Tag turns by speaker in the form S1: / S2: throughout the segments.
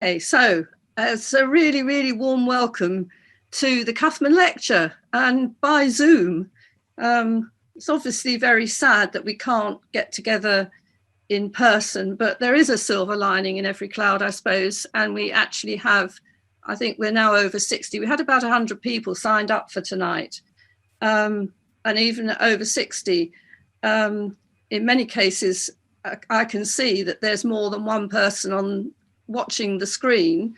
S1: Okay, so it's a really, really warm welcome to the Cuthman lecture, and by Zoom. It's obviously very sad that we can't get together in person, but there is a silver lining in every cloud, I suppose, and we actually have, I think we're now over 60. We had about 100 people signed up for tonight, and even over 60. In many cases, I can see that there's more than one person on watching the screen.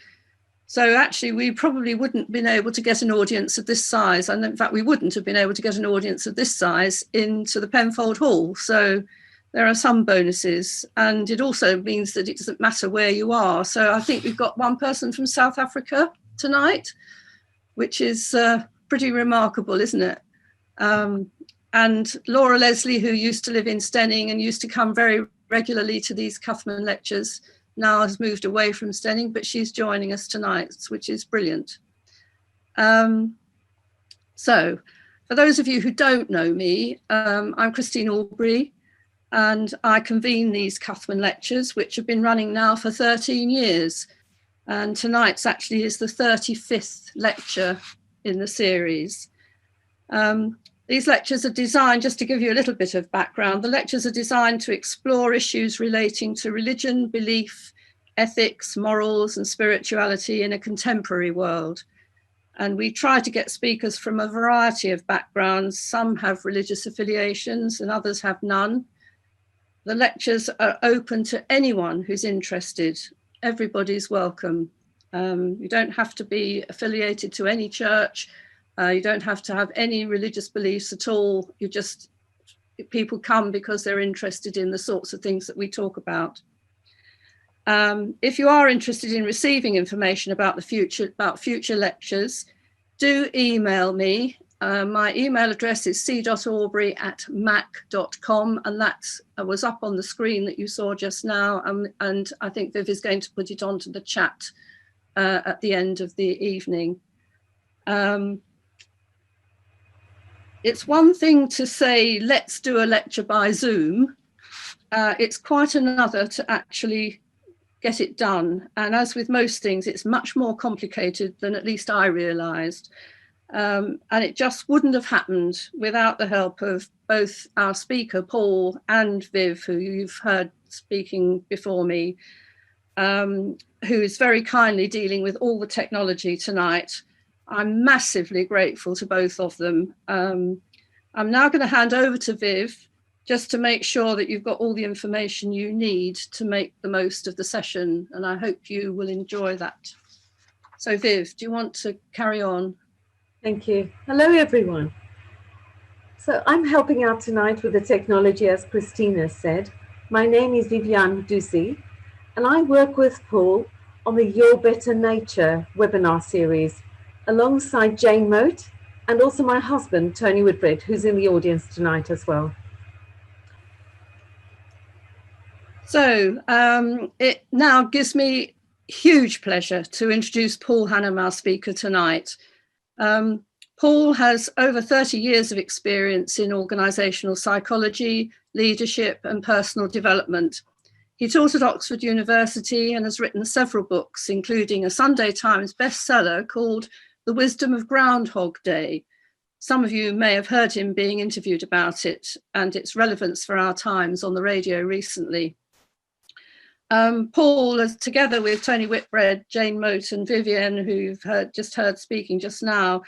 S1: So actually, we probably wouldn't have been able to get an audience of this size. And in fact, we wouldn't have been able to get an audience of this size into the Penfold Hall. So there are some bonuses. And it also means that it doesn't matter where you are. So I think we've got one person from South Africa tonight, which is pretty remarkable, isn't it? And Laura Leslie, who used to live in Steyning and used to come very regularly to these Cuthman lectures, now has moved away from Steyning, but she's joining us tonight, which is brilliant. So for those of you who don't know me, I'm Christine Aubrey, and I convene these Cuthman lectures, which have been running now for 13 years. And tonight's actually is the 35th lecture in the series. These lectures are designed, just to give you a little bit of background, the lectures are designed to explore issues relating to religion, belief, ethics, morals, and spirituality in a contemporary world. And we try to get speakers from a variety of backgrounds. Some have religious affiliations and others have none. The lectures are open to anyone who's interested. Everybody's welcome. You don't have to be affiliated to any church. You don't have to have any religious beliefs at all. People come because they're interested in the sorts of things that we talk about. If you are interested in receiving information about future lectures, do email me. My email address is c.aubrey@mac.com, and that was up on the screen that you saw just now. And I think Viv is going to put it onto the chat at the end of the evening. It's one thing to say, let's do a lecture by Zoom. It's quite another to actually get it done. And as with most things, it's much more complicated than at least I realised. And it just wouldn't have happened without the help of both our speaker, Paul, and Viv, who you've heard speaking before me, who is very kindly dealing with all the technology tonight. I'm massively grateful to both of them. I'm now going to hand over to Viv just to make sure that you've got all the information you need to make the most of the session, and I hope you will enjoy that. So Viv, do you want to carry on?
S2: Thank you. Hello, everyone. So I'm helping out tonight with the technology, as Christina said. My name is Viviane Ducey, and I work with Paul on the Your Better Nature webinar series, alongside Jane Moat and also my husband, Tony Woodbridge, who's in the audience tonight as well.
S1: So it now gives me huge pleasure to introduce Paul Hannam, our speaker tonight. Paul has over 30 years of experience in organisational psychology, leadership and personal development. He taught at Oxford University and has written several books, including a Sunday Times bestseller called The Wisdom of Groundhog Day. Some of you may have heard him being interviewed about it and its relevance for our times on the radio recently. Paul, together with Tony Whitbread, Jane Moat and Vivienne, who you've just heard speaking just now,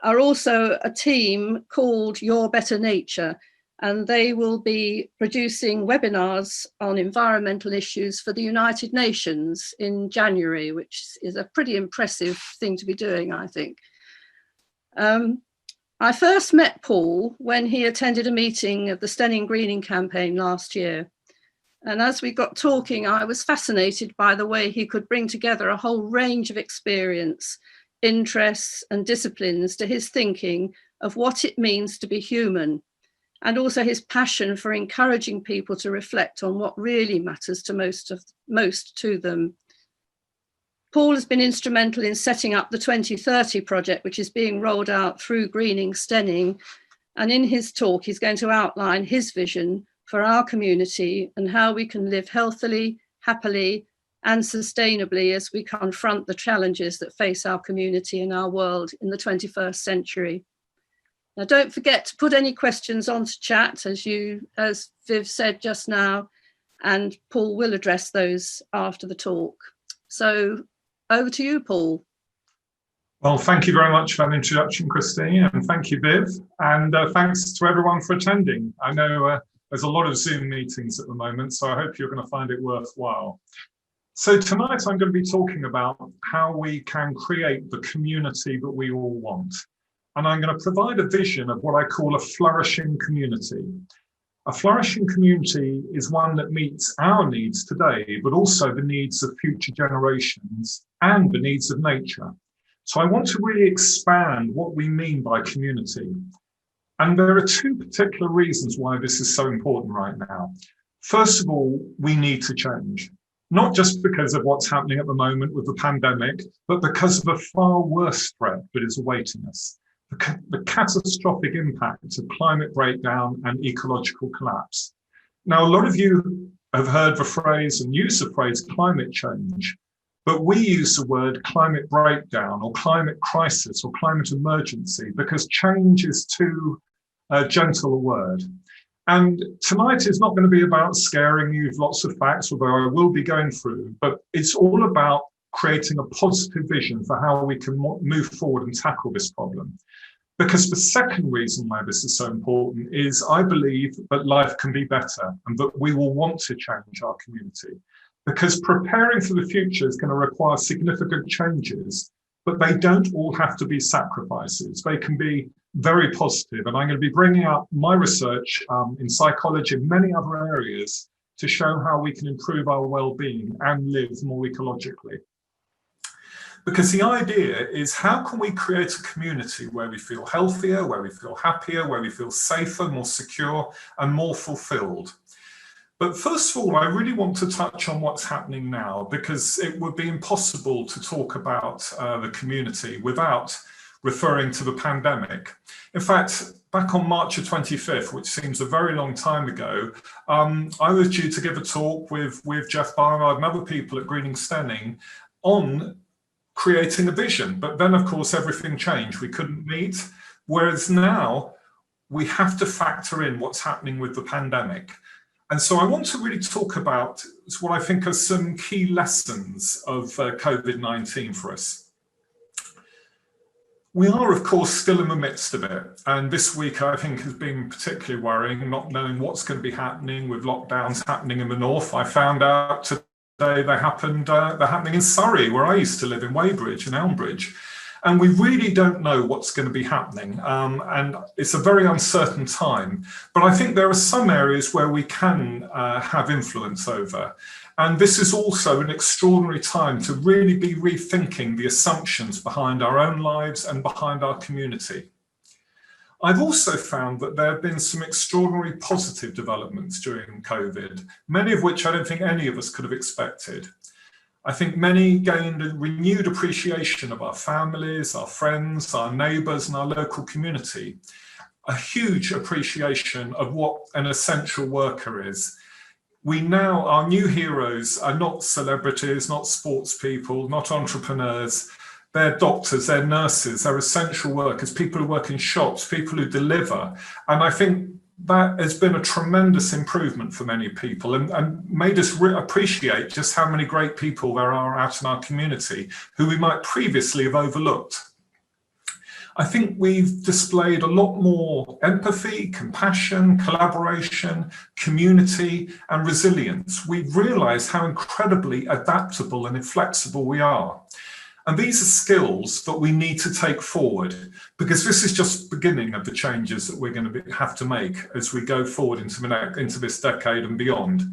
S1: are also a team called Your Better Nature, and they will be producing webinars on environmental issues for the United Nations in January, which is a pretty impressive thing to be doing, I think. I first met Paul when he attended a meeting of the Steyning Greening campaign last year. And as we got talking, I was fascinated by the way he could bring together a whole range of experience, interests and disciplines to his thinking of what it means to be human, and also his passion for encouraging people to reflect on what really matters to most to them. Paul has been instrumental in setting up the 2030 project, which is being rolled out through Greening Steyning. And in his talk, he's going to outline his vision for our community and how we can live healthily, happily, and sustainably as we confront the challenges that face our community and our world in the 21st century. Now, don't forget to put any questions onto chat, as Viv said just now, and Paul will address those after the talk. So over to you, Paul.
S3: Well, thank you very much for that introduction, Christine, and thank you, Viv, and thanks to everyone for attending. I know there's a lot of Zoom meetings at the moment, so I hope you're going to find it worthwhile. So tonight I'm going to be talking about how we can create the community that we all want. And I'm going to provide a vision of what I call a flourishing community. A flourishing community is one that meets our needs today, but also the needs of future generations and the needs of nature. So I want to really expand what we mean by community. And there are two particular reasons why this is so important right now. First of all, we need to change. Not just because of what's happening at the moment with the pandemic, but because of a far worse threat that is awaiting us. The catastrophic impact of climate breakdown and ecological collapse. Now, a lot of you have heard the phrase and use the phrase climate change, but we use the word climate breakdown or climate crisis or climate emergency because change is too gentle a word. And tonight is not going to be about scaring you with lots of facts, although I will be going through, but it's all about creating a positive vision for how we can move forward and tackle this problem. Because the second reason why this is so important is I believe that life can be better and that we will want to change our community. Because preparing for the future is going to require significant changes, but they don't all have to be sacrifices. They can be very positive. And I'm going to be bringing up my research in psychology and many other areas to show how we can improve our well-being and live more ecologically. Because the idea is, how can we create a community where we feel healthier, where we feel happier, where we feel safer, more secure, and more fulfilled? But first of all, I really want to touch on what's happening now, because it would be impossible to talk about the community without referring to the pandemic. In fact, back on March the 25th, which seems a very long time ago, I was due to give a talk with Jeff Barnard and other people at Greening Steyning on creating a vision. But then, of course, everything changed. We couldn't meet. Whereas now we have to factor in what's happening with the pandemic. And so I want to really talk about what I think are some key lessons of COVID-19 for us. We are, of course, still in the midst of it. And this week, I think, has been particularly worrying, not knowing what's going to be happening with lockdowns happening in the north. I found out today they're happening in Surrey, where I used to live, in Weybridge and Elmbridge. And we really don't know what's going to be happening. And it's a very uncertain time. But I think there are some areas where we can have influence over. And this is also an extraordinary time to really be rethinking the assumptions behind our own lives and behind our community. I've also found that there have been some extraordinary positive developments during COVID, many of which I don't think any of us could have expected. I think many gained a renewed appreciation of our families, our friends, our neighbours and our local community. A huge appreciation of what an essential worker is. Our new heroes are not celebrities, not sports people, not entrepreneurs. They're doctors, they're nurses, they're essential workers, people who work in shops, people who deliver. And I think that has been a tremendous improvement for many people and made us appreciate just how many great people there are out in our community who we might previously have overlooked. I think we've displayed a lot more empathy, compassion, collaboration, community, and resilience. We've realized how incredibly adaptable and flexible we are. And these are skills that we need to take forward, because this is just the beginning of the changes that we're going to have to make as we go forward into this decade and beyond.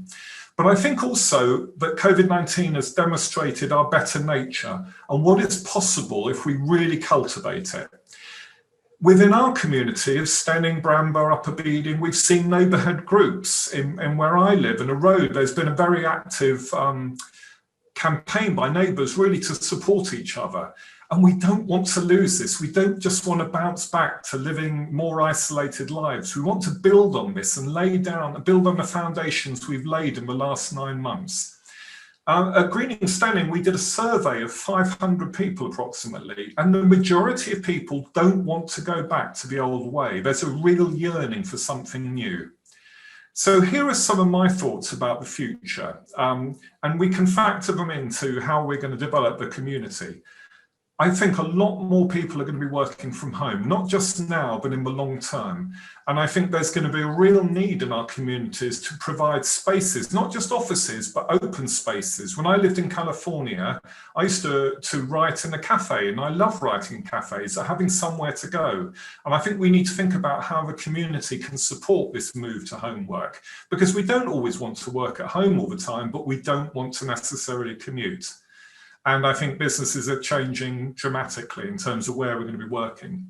S3: But I think also that COVID-19 has demonstrated our better nature and what is possible if we really cultivate it. Within our community of Steyning, Bramber, Upper Beeding, we've seen neighbourhood groups in where I live, in a road. There's been a very active campaign by neighbours really to support each other. And we don't want to lose this. We don't just want to bounce back to living more isolated lives. We want to build on this and build on the foundations we've laid in the last 9 months. At Greening Steyning, we did a survey of 500 people approximately, and the majority of people don't want to go back to the old way. There's a real yearning for something new. So here are some of my thoughts about the future, and we can factor them into how we're going to develop the community. I think a lot more people are going to be working from home, not just now, but in the long term. And I think there's going to be a real need in our communities to provide spaces, not just offices, but open spaces. When I lived in California, I used to write in a cafe, and I love writing in cafes, having somewhere to go. And I think we need to think about how the community can support this move to homework, because we don't always want to work at home all the time, but we don't want to necessarily commute. And I think businesses are changing dramatically in terms of where we're going to be working.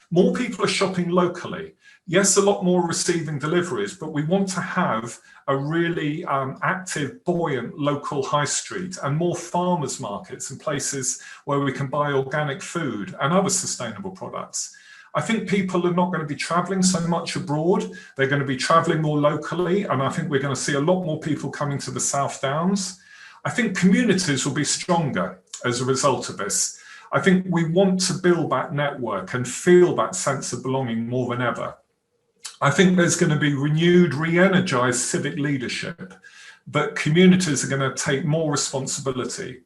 S3: More people are shopping locally. Yes, a lot more receiving deliveries, but we want to have a really active, buoyant local high street and more farmers markets and places where we can buy organic food and other sustainable products. I think people are not going to be traveling so much abroad. They're going to be traveling more locally. And I think we're going to see a lot more people coming to the South Downs. I think communities will be stronger as a result of this. I think we want to build that network and feel that sense of belonging more than ever. I think there's going to be renewed, re-energized civic leadership, but communities are going to take more responsibility.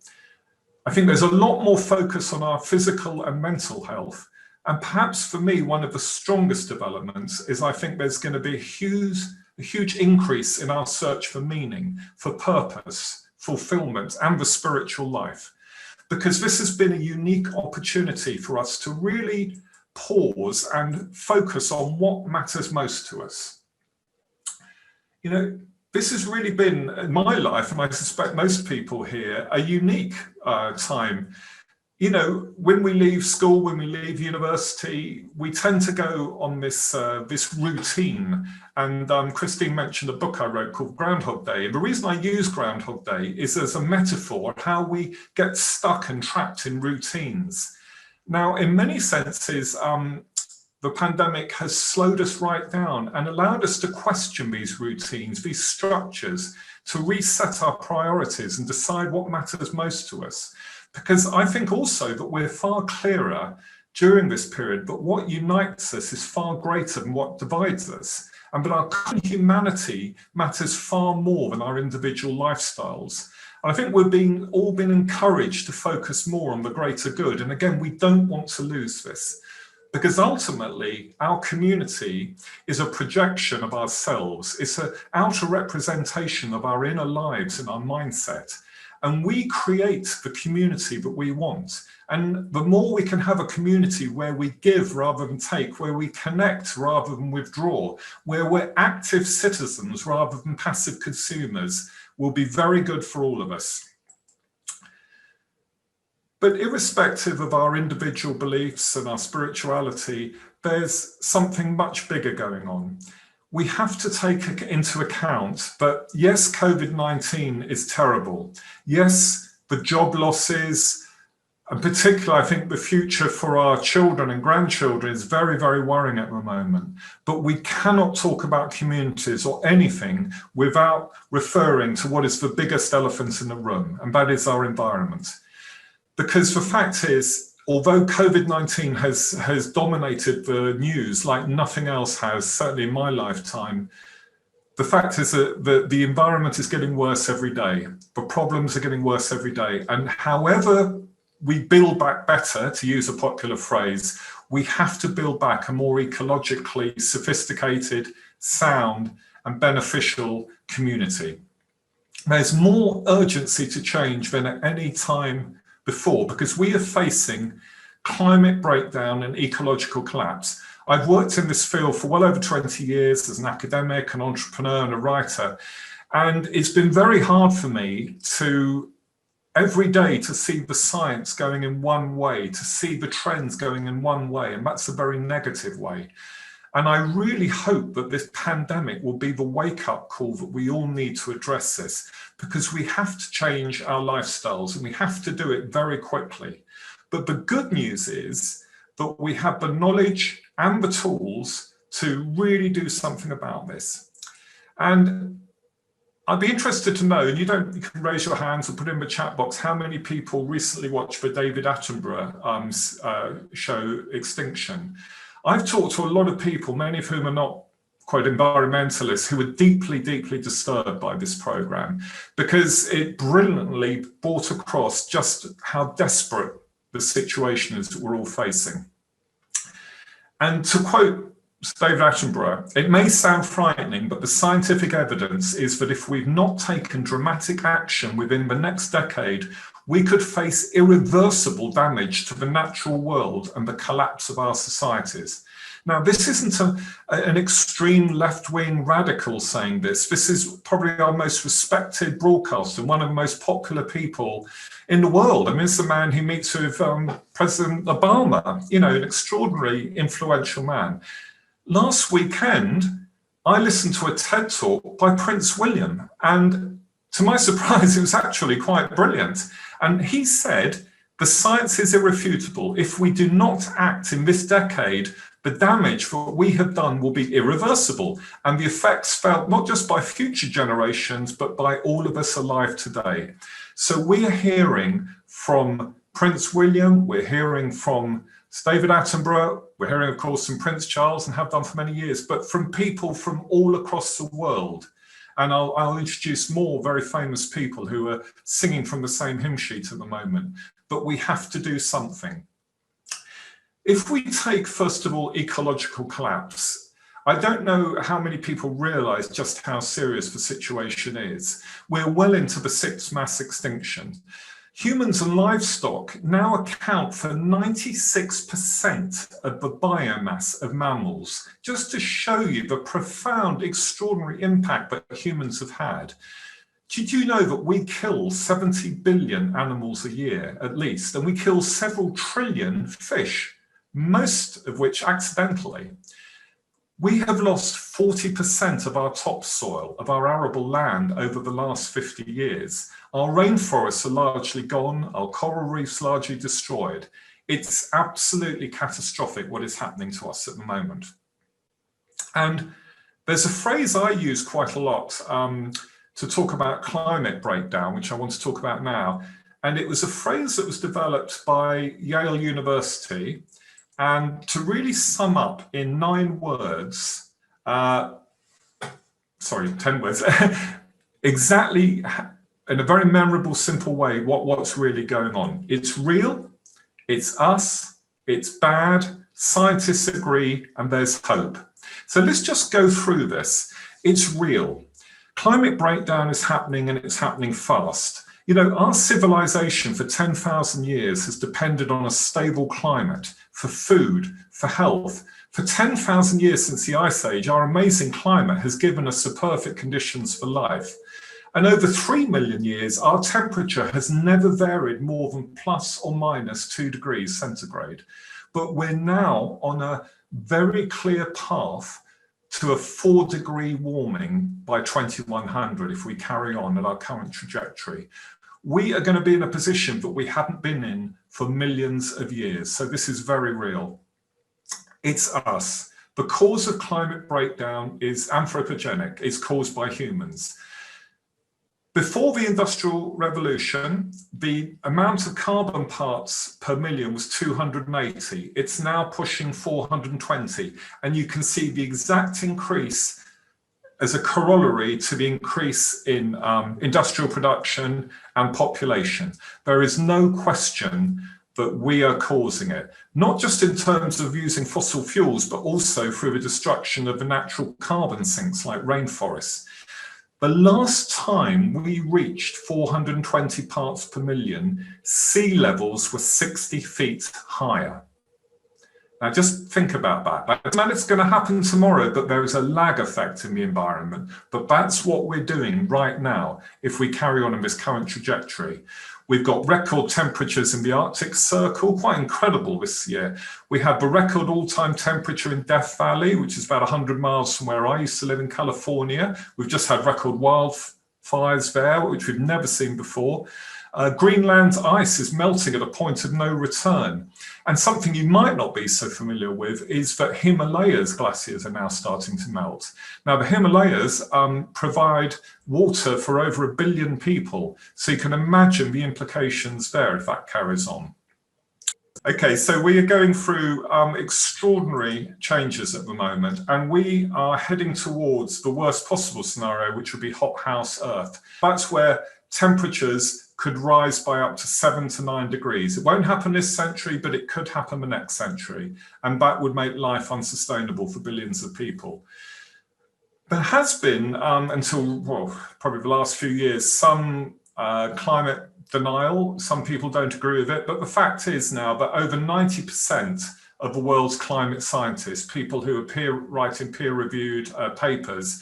S3: I think there's a lot more focus on our physical and mental health. And perhaps for me, one of the strongest developments is I think there's going to be a huge increase in our search for meaning, for purpose, fulfillment, and the spiritual life, because this has been a unique opportunity for us to really pause and focus on what matters most to us. You know, this has really been, in my life, and I suspect most people here, a unique time. You know, when we leave school, when we leave university, we tend to go on this routine. And Christine mentioned a book I wrote called Groundhog Day. And the reason I use Groundhog Day is as a metaphor of how we get stuck and trapped in routines. Now, in many senses, the pandemic has slowed us right down and allowed us to question these routines, these structures, to reset our priorities and decide what matters most to us. Because I think also that we're far clearer during this period, but what unites us is far greater than what divides us. And but our common humanity matters far more than our individual lifestyles. And I think we're all been encouraged to focus more on the greater good. And again, we don't want to lose this, because ultimately our community is a projection of ourselves. It's an outer representation of our inner lives and our mindset. And we create the community that we want. And the more we can have a community where we give rather than take, where we connect rather than withdraw, where we're active citizens rather than passive consumers, will be very good for all of us. But irrespective of our individual beliefs and our spirituality, there's something much bigger going on. We have to take into account that, yes, COVID-19 is terrible. Yes, the job losses, and particularly I think the future for our children and grandchildren is very, very worrying at the moment. But we cannot talk about communities or anything without referring to what is the biggest elephant in the room, and that is our environment. Because the fact is, although COVID-19 has dominated the news like nothing else has, certainly in my lifetime, the fact is that the environment is getting worse every day. The problems are getting worse every day. And however we build back better, to use a popular phrase, we have to build back a more ecologically sophisticated, sound, and beneficial community. There's more urgency to change than at any time before, because we are facing climate breakdown and ecological collapse. I've worked in this field for well over 20 years as an academic, an entrepreneur, and a writer. And it's been very hard for me to every day to see the science going in one way, to see the trends going in one way, and that's a very negative way. And I really hope that this pandemic will be the wake-up call that we all need to address this, because we have to change our lifestyles and we have to do it very quickly. But the good news is that we have the knowledge and the tools to really do something about this. And I'd be interested to know, and you can raise your hands or put it in the chat box, how many people recently watched the David Attenborough show Extinction. I've talked to a lot of people, many of whom are not quite environmentalists, who were deeply, deeply disturbed by this program because it brilliantly brought across just how desperate the situation is that we're all facing. And to quote David Attenborough, it may sound frightening, but the scientific evidence is that if we've not taken dramatic action within the next decade, we could face irreversible damage to the natural world and the collapse of our societies. Now, this isn't an extreme left-wing radical saying this. This is probably our most respected broadcaster, one of the most popular people in the world. I mean, it's a man who meets with President Obama, you know, an extraordinarily influential man. Last weekend, I listened to a TED talk by Prince William, and to my surprise, it was actually quite brilliant. And he said, the science is irrefutable. If we do not act in this decade, the damage for what we have done will be irreversible, and the effects felt not just by future generations, but by all of us alive today. So we are hearing from Prince William, we're hearing from David Attenborough, we're hearing, of course, from Prince Charles, and have done for many years, but from people from all across the world. And I'll introduce more very famous people who are singing from the same hymn sheet at the moment. But we have to do something. If we take, first of all, ecological collapse, I don't know how many people realise just how serious the situation is. We're well into the 6th mass extinction. Humans and livestock now account for 96% of the biomass of mammals, just to show you the profound, extraordinary impact that humans have had. Did you know that we kill 70 billion animals a year, at least, and we kill several trillion fish, most of which accidentally? We have lost 40% of our topsoil, of our arable land over the last 50 years. Our rainforests are largely gone, our coral reefs largely destroyed. It's absolutely catastrophic what is happening to us at the moment. And there's a phrase I use quite a lot to talk about climate breakdown, which I want to talk about now. And it was a phrase that was developed by Yale University. And to really sum up in 9 words, 10 words, exactly in a very memorable, simple way, what's really going on. It's real, it's us, it's bad, scientists agree, and there's hope. So let's just go through this. It's real. Climate breakdown is happening, and it's happening fast. You know, our civilization for 10,000 years has depended on a stable climate for food, for health. For 10,000 years since the Ice Age, our amazing climate has given us the perfect conditions for life. And over 3 million years, our temperature has never varied more than plus or minus 2 degrees centigrade. But we're now on a very clear path to a 4-degree warming by 2100 if we carry on at our current trajectory. We are going to be in a position that we haven't been in for millions of years. So this is very real. It's us. The cause of climate breakdown is anthropogenic. It's caused by humans. Before the Industrial Revolution, the amount of carbon parts per million was 280. It's now pushing 420. And you can see the exact increase as a corollary to the increase in industrial production and population. There is no question that we are causing it, not just in terms of using fossil fuels, but also through the destruction of the natural carbon sinks like rainforests. The last time we reached 420 parts per million, sea levels were 60 feet higher. Now just think about that. That's not it's going to happen tomorrow, but there is a lag effect in the environment. But that's what we're doing right now if we carry on in this current trajectory. We've got record temperatures in the Arctic Circle, quite incredible this year. We had the record all-time temperature in Death Valley, which is about 100 miles from where I used to live in California. We've just had record wildfires there, which we've never seen before. Greenland's ice is melting at a point of no return. And something you might not be so familiar with is that Himalayas glaciers are now starting to melt. Now, the Himalayas provide water for over 1 billion people. So you can imagine the implications there if that carries on. Okay, so we are going through extraordinary changes at the moment, and we are heading towards the worst possible scenario, which would be hothouse Earth. That's where temperatures could rise by up to 7 to 9 degrees. It won't happen this century, but it could happen the next century, and that would make life unsustainable for billions of people. There has been, until probably the last few years, some climate denial. Some people don't agree with it, but the fact is now that over 90% of the world's climate scientists, people who are writing peer-reviewed papers,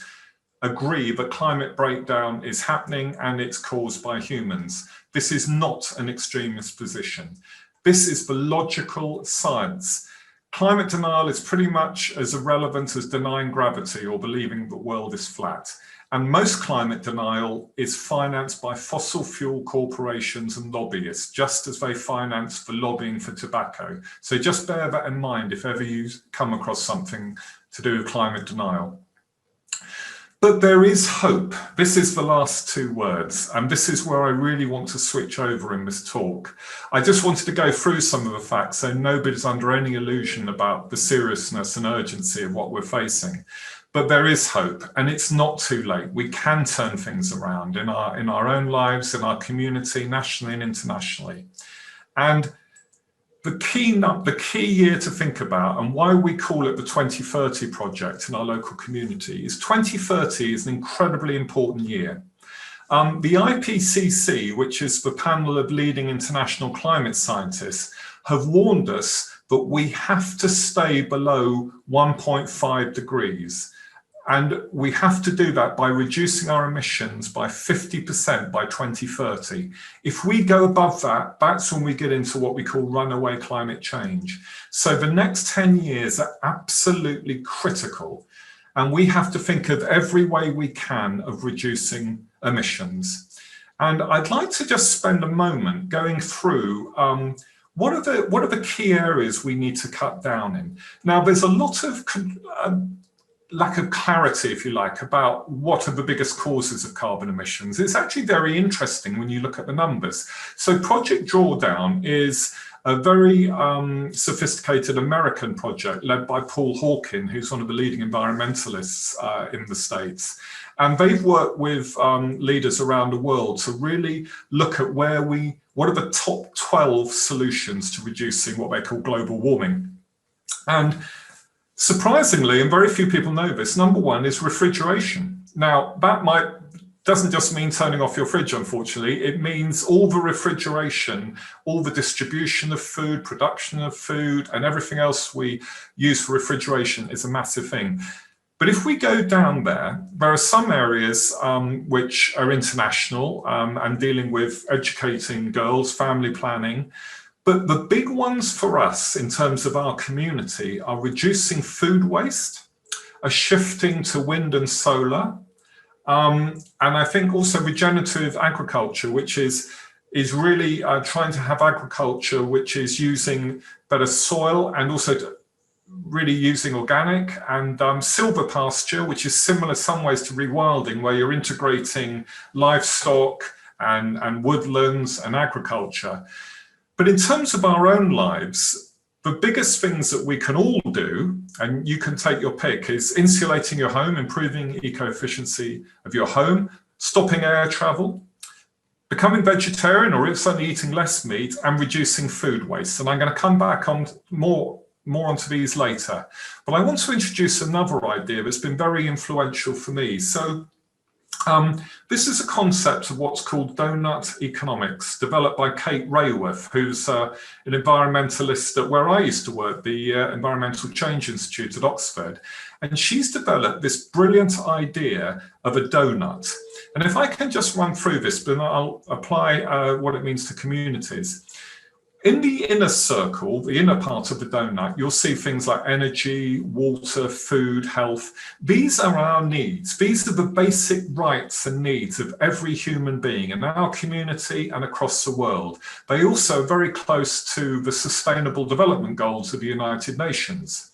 S3: agree that climate breakdown is happening and it's caused by humans. This is not an extremist position. This is the logical science. Climate denial is pretty much as irrelevant as denying gravity or believing the world is flat. And most climate denial is financed by fossil fuel corporations and lobbyists, just as they finance the lobbying for tobacco. So just bear that in mind if ever you come across something to do with climate denial. But there is hope. This is the last 2 words, and this is where I really want to switch over in this talk. I just wanted to go through some of the facts so nobody's under any illusion about the seriousness and urgency of what we're facing. But there is hope, and it's not too late. We can turn things around in our own lives, in our community, nationally and internationally. And the key year to think about, and why we call it the 2030 project in our local community, is 2030 is an incredibly important year. The IPCC, which is the panel of leading international climate scientists, have warned us that we have to stay below 1.5 degrees. And we have to do that by reducing our emissions by 50% by 2030. If we go above that, that's when we get into what we call runaway climate change. So the next 10 years are absolutely critical. And we have to think of every way we can of reducing emissions. And I'd like to just spend a moment going through what are the key areas we need to cut down in. Now, there's a lot of lack of clarity, if you like, about what are the biggest causes of carbon emissions. It's actually very interesting when you look at the numbers. So Project Drawdown is a very sophisticated American project led by Paul Hawken, who's one of the leading environmentalists in the States. And they've worked with leaders around the world to really look at what are the top 12 solutions to reducing what they call global warming. And surprisingly, and very few people know this, number 1 is refrigeration. Now, that doesn't just mean turning off your fridge, unfortunately. It means all the refrigeration, all the distribution of food, production of food, and everything else we use for refrigeration is a massive thing. But if we go down there are some areas which are international and dealing with educating girls, family planning. But the big ones for us in terms of our community are reducing food waste, a shifting to wind and solar, and I think also regenerative agriculture, which is really trying to have agriculture which is using better soil and also really using organic, and silver pasture, which is similar in some ways to rewilding, where you're integrating livestock and woodlands and agriculture. But in terms of our own lives, the biggest things that we can all do, and you can take your pick, is insulating your home, improving eco-efficiency of your home, stopping air travel, becoming vegetarian or certainly eating less meat, and reducing food waste. And I'm going to come back on more onto these later. But I want to introduce another idea that's been very influential for me. So this is a concept of what's called donut economics, developed by Kate Raworth, who's an environmentalist at where I used to work, the Environmental Change Institute at Oxford. And she's developed this brilliant idea of a donut. And if I can just run through this, then I'll apply what it means to communities. In the inner circle, the inner part of the donut, you'll see things like energy, water, food, health. These are our needs. These are the basic rights and needs of every human being in our community and across the world. They also are very close to the Sustainable Development Goals of the United Nations.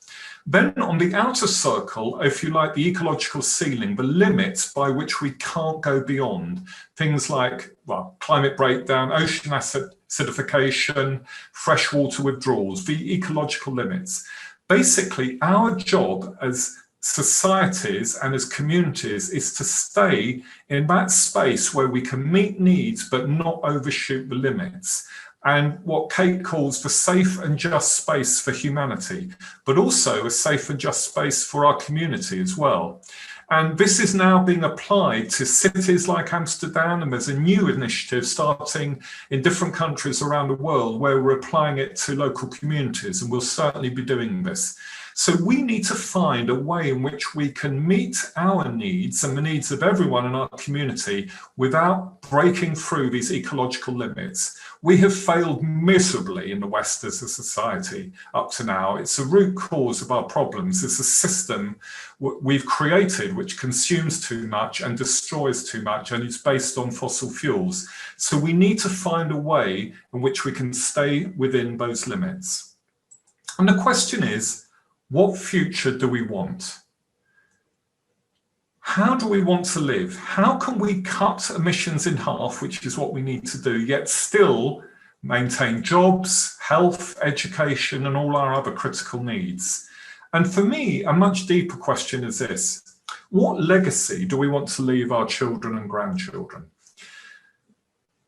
S3: Then on the outer circle, if you like, the ecological ceiling, the limits by which we can't go beyond, things like, well, climate breakdown, ocean acidification, freshwater withdrawals, the ecological limits. Basically, our job as societies and as communities is to stay in that space where we can meet needs but not overshoot the limits. And what Kate calls the safe and just space for humanity, but also a safe and just space for our community as well. And this is now being applied to cities like Amsterdam, and there's a new initiative starting in different countries around the world where we're applying it to local communities, and we'll certainly be doing this. So we need to find a way in which we can meet our needs and the needs of everyone in our community without breaking through these ecological limits. We have failed miserably in the West as a society up to now. It's a root cause of our problems. It's a system we've created which consumes too much and destroys too much, and it's based on fossil fuels. So we need to find a way in which we can stay within those limits. And the question is, what future do we want? How do we want to live? How can we cut emissions in half, which is what we need to do, yet still maintain jobs, health, education, and all our other critical needs? And for me, a much deeper question is this: what legacy do we want to leave our children and grandchildren?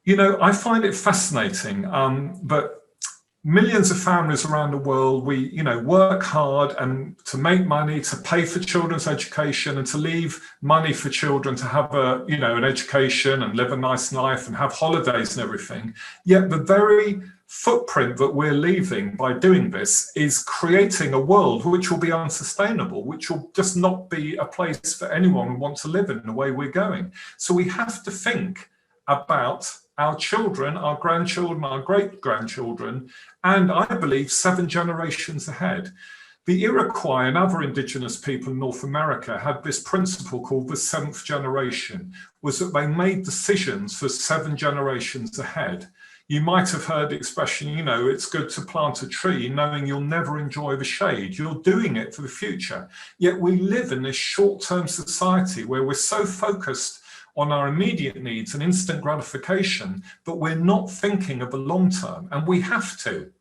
S3: You know, I find it fascinating that millions of families around the world, we, work hard and to make money, to pay for children's education and to leave money for children to have an education and live a nice life and have holidays and everything. Yet the very footprint that we're leaving by doing this is creating a world which will be unsustainable, which will just not be a place for anyone who wants to live in the way we're going. So we have to think about our children, our grandchildren, our great-grandchildren, and I believe 7 generations ahead. The Iroquois and other indigenous people in North America had this principle called the 7th generation, was that they made decisions for 7 generations ahead. You might have heard the expression, it's good to plant a tree knowing you'll never enjoy the shade. You're doing it for the future. Yet we live in this short-term society where we're so focused on our immediate needs and instant gratification, but we're not thinking of the long term, and we have to.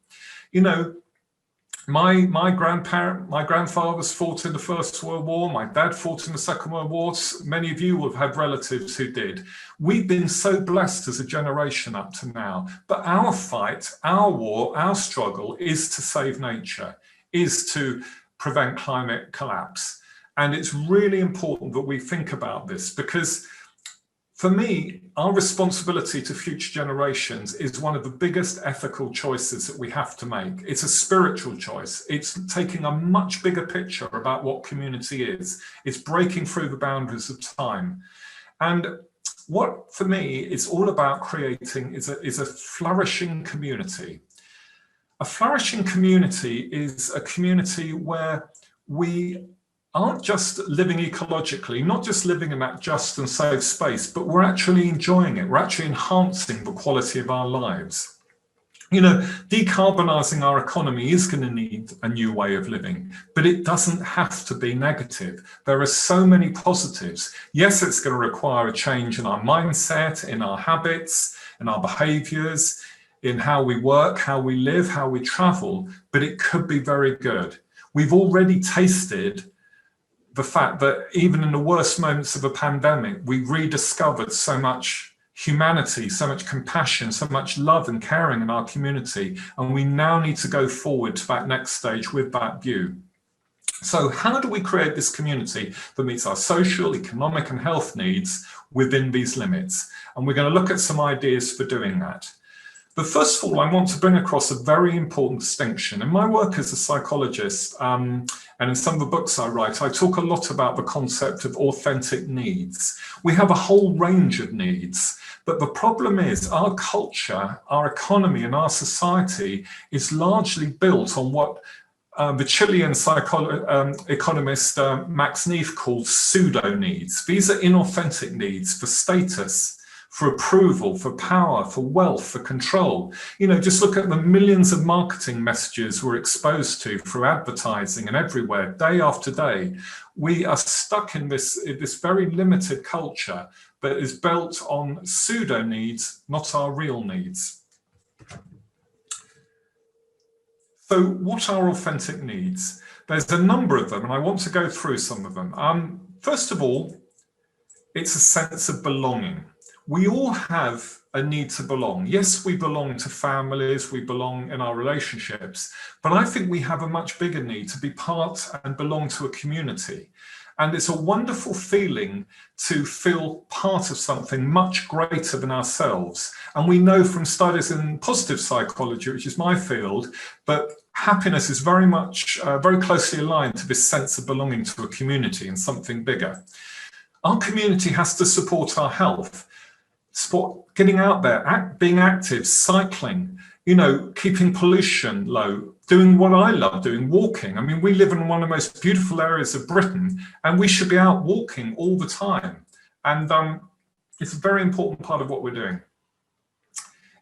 S3: My grandfathers fought in the First World War, my dad fought in the Second World War, many of you will have had relatives who did. We've been so blessed as a generation up to now, but our fight, our war, our struggle is to save nature, is to prevent climate collapse. And it's really important that we think about this, because for me, our responsibility to future generations is one of the biggest ethical choices that we have to make. It's a spiritual choice. It's taking a much bigger picture about what community is. It's breaking through the boundaries of time. And what, for me, it's all about creating is a flourishing community. A flourishing community is a community where we aren't just living ecologically, not just living in that just and safe space, but we're actually enjoying it. We're actually enhancing the quality of our lives. Decarbonising our economy is going to need a new way of living, but it doesn't have to be negative. There are so many positives. Yes, it's going to require a change in our mindset, in our habits, in our behaviours, in how we work, how we live, how we travel, but it could be very good. We've already tasted the fact that even in the worst moments of a pandemic, we rediscovered so much humanity, so much compassion, so much love and caring in our community. And we now need to go forward to that next stage with that view. So how do we create this community that meets our social, economic and health needs within these limits? And we're going to look at some ideas for doing that. But first of all, I want to bring across a very important distinction. In my work as a psychologist, and in some of the books I write, I talk a lot about the concept of authentic needs. We have a whole range of needs, but the problem is our culture, our economy, and our society is largely built on what the Chilean economist Max Neef called pseudo needs. These are inauthentic needs for status, for approval, for power, for wealth, for control. You know, just look at the millions of marketing messages we're exposed to through advertising and everywhere, day after day. We are stuck in this very limited culture that is built on pseudo needs, not our real needs. So what are authentic needs? There's a number of them, and I want to go through some of them. First of all, it's a sense of belonging. We all have a need to belong. Yes, we belong to families, we belong in our relationships, but I think we have a much bigger need to be part and belong to a community. And it's a wonderful feeling to feel part of something much greater than ourselves. And we know from studies in positive psychology, which is my field, that happiness is very much, very closely aligned to this sense of belonging to a community and something bigger. Our community has to support our health. Sport, getting out there, being active, cycling, you know, keeping pollution low, doing what I love doing, walking. I mean, we live in one of the most beautiful areas of Britain, and we should be out walking all the time. And it's a very important part of what we're doing.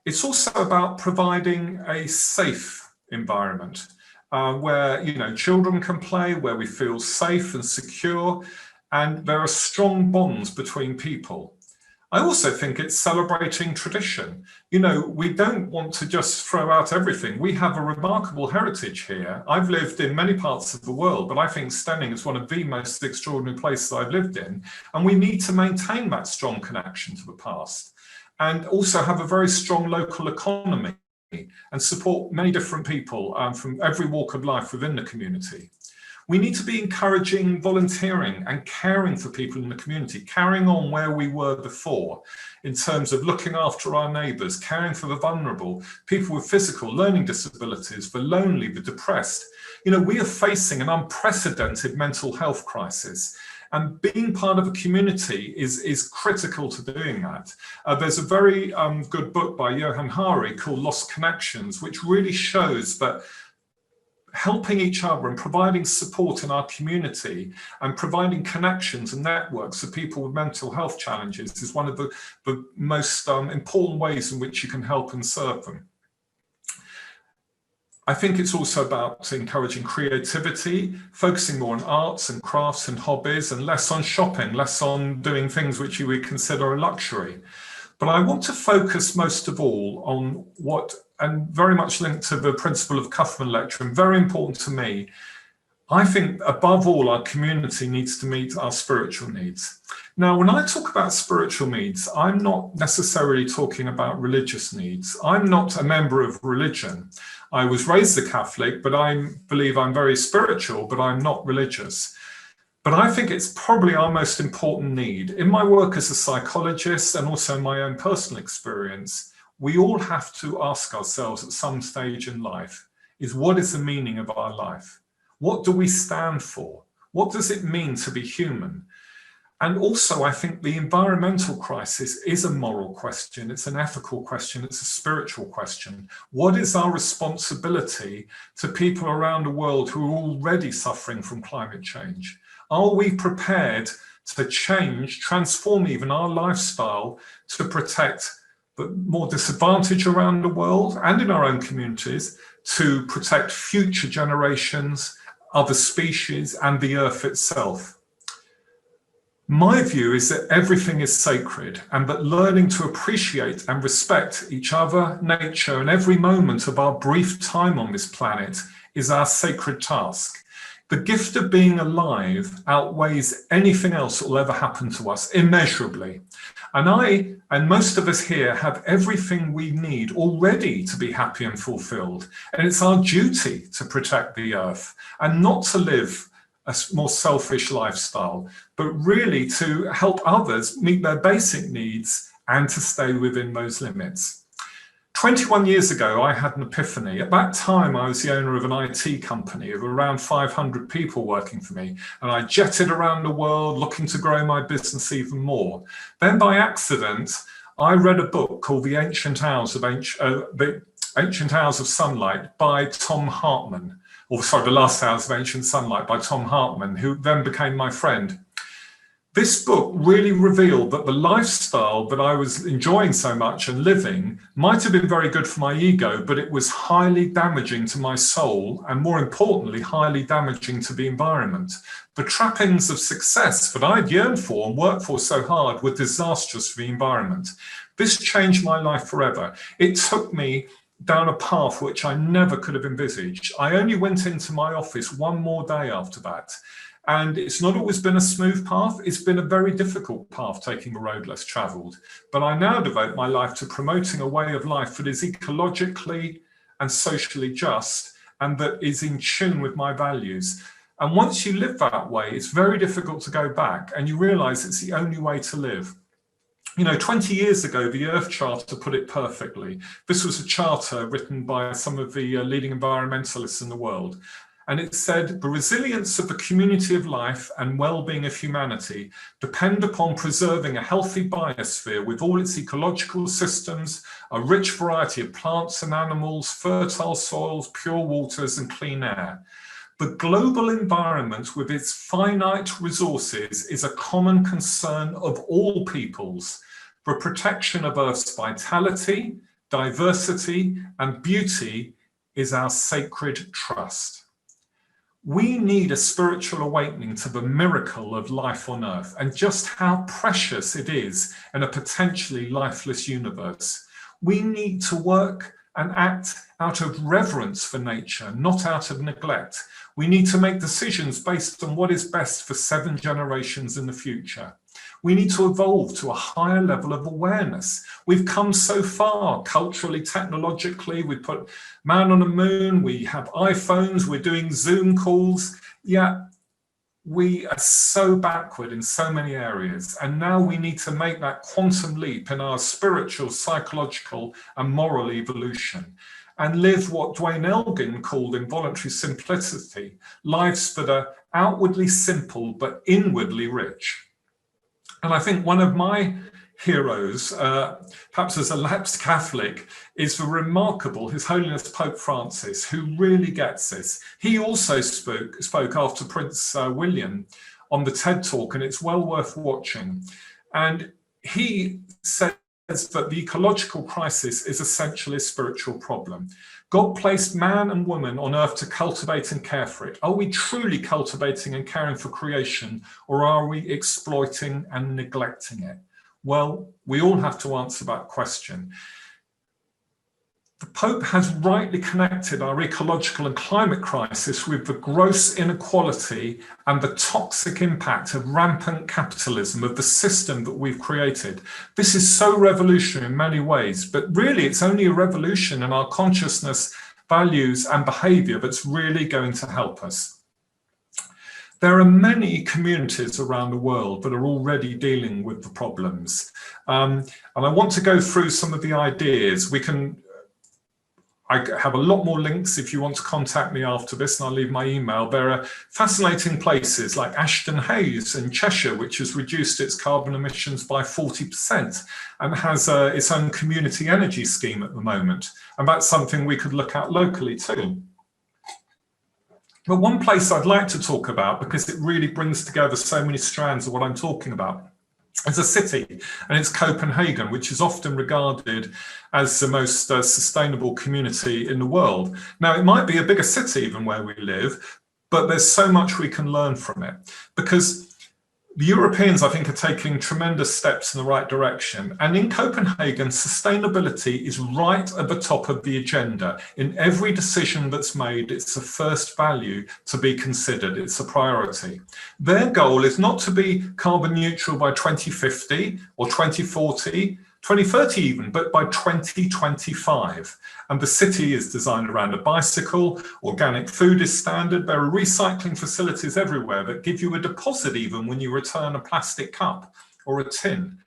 S3: It's also about providing a safe environment where, you know, children can play, where we feel safe and secure, and there are strong bonds between people. I also think it's celebrating tradition. You know, we don't want to just throw out everything. We have a remarkable heritage here. I've lived in many parts of the world, but I think Steyning is one of the most extraordinary places I've lived in. And we need to maintain that strong connection to the past and also have a very strong local economy and support many different people from every walk of life within the community. We need to be encouraging volunteering and caring for people in the community, carrying on where we were before in terms of looking after our neighbours, caring for the vulnerable, people with physical, learning disabilities, the lonely, the depressed. You know, we are facing an unprecedented mental health crisis, and being part of a community is critical to doing that. There's a very good book by Johan Hari called Lost Connections, which really shows that helping each other and providing support in our community and providing connections and networks for people with mental health challenges is one of the most important ways in which you can help and serve them. I think it's also about encouraging creativity, focusing more on arts and crafts and hobbies, and less on shopping, less on doing things which you would consider a luxury. But I want to focus most of all on what, and very much linked to the principle of Cuthman lecture, and very important to me, I think above all our community needs to meet our spiritual needs. Now, when I talk about spiritual needs, I'm not necessarily talking about religious needs. I'm not a member of religion. I was raised a Catholic, but I believe I'm very spiritual, but I'm not religious. But I think it's probably our most important need. In my work as a psychologist and also in my own personal experience, we all have to ask ourselves at some stage in life is, what is the meaning of our life? What do we stand for? What does it mean to be human? And also, I think the environmental crisis is a moral question. It's an ethical question. It's a spiritual question. What is our responsibility to people around the world who are already suffering from climate change? Are we prepared to change, transform even our lifestyle to protect the more disadvantaged around the world and in our own communities, to protect future generations, other species, and the earth itself? My view is that everything is sacred, and that learning to appreciate and respect each other, nature, and every moment of our brief time on this planet is our sacred task. The gift of being alive outweighs anything else that will ever happen to us immeasurably. And I, and most of us here, have everything we need already to be happy and fulfilled. And it's our duty to protect the earth and not to live a more selfish lifestyle, but really to help others meet their basic needs and to stay within those limits. 21 years ago, I had an epiphany. At that time, I was the owner of an IT company of around 500 people working for me, and I jetted around the world looking to grow my business even more. Then by accident, I read a book called The Ancient Hours of Sunlight by Tom Hartman, The Last Hours of Ancient Sunlight by Tom Hartman, who then became my friend. This book really revealed that the lifestyle that I was enjoying so much and living might have been very good for my ego, but it was highly damaging to my soul, and more importantly, highly damaging to the environment. The trappings of success that I'd yearned for and worked for so hard were disastrous for the environment. This changed my life forever. It took me down a path which I never could have envisaged. I only went into my office one more day after that. And it's not always been a smooth path. It's been a very difficult path, taking the road less travelled. But I now devote my life to promoting a way of life that is ecologically and socially just, and that is in tune with my values. And once you live that way, it's very difficult to go back, and you realise it's the only way to live. 20 years ago, the Earth Charter put it perfectly. This was a charter written by some of the leading environmentalists in the world. And it said, the resilience of the community of life and well-being of humanity depend upon preserving a healthy biosphere with all its ecological systems, a rich variety of plants and animals, fertile soils, pure waters, and clean air. The global environment with its finite resources is a common concern of all peoples. The protection of Earth's vitality, diversity, and beauty is our sacred trust. We need a spiritual awakening to the miracle of life on Earth and just how precious it is in a potentially lifeless universe. We need to work and act out of reverence for nature, not out of neglect. We need to make decisions based on what is best for 7 generations in the future. We need to evolve to a higher level of awareness. We've come so far culturally, technologically. We put man on the moon, we have iPhones, we're doing Zoom calls. Yet we are so backward in so many areas. And now we need to make that quantum leap in our spiritual, psychological, and moral evolution, and live what Dwayne Elgin called involuntary simplicity, lives that are outwardly simple but inwardly rich. And I think one of my heroes, perhaps as a lapsed Catholic, is the remarkable His Holiness Pope Francis, who really gets this. He also spoke after Prince William on the TED Talk, and it's well worth watching. And he says that the ecological crisis is essentially a spiritual problem. God placed man and woman on earth to cultivate and care for it. Are we truly cultivating and caring for creation, or are we exploiting and neglecting it? Well, we all have to answer that question. The Pope has rightly connected our ecological and climate crisis with the gross inequality and the toxic impact of rampant capitalism, of the system that we've created. This is so revolutionary in many ways, but really it's only a revolution in our consciousness, values, and behaviour that's really going to help us. There are many communities around the world that are already dealing with the problems. And I want to go through some of the ideas. I have a lot more links if you want to contact me after this, and I'll leave my email. There are fascinating places like Ashton Hayes in Cheshire, which has reduced its carbon emissions by 40% and has its own community energy scheme at the moment. And that's something we could look at locally too. But one place I'd like to talk about, because it really brings together so many strands of what I'm talking about, is a city, and it's Copenhagen, which is often regarded as the most sustainable community in the world. Now, it might be a bigger city than where we live, but there's so much we can learn from it, because the Europeans, I think, are taking tremendous steps in the right direction. And in Copenhagen, sustainability is right at the top of the agenda. In every decision that's made, it's the first value to be considered. It's a priority. Their goal is not to be carbon neutral by 2050 or 2040, 2030 even, but by 2025. And the city is designed around a bicycle, organic food is standard, there are recycling facilities everywhere that give you a deposit even when you return a plastic cup or a tin.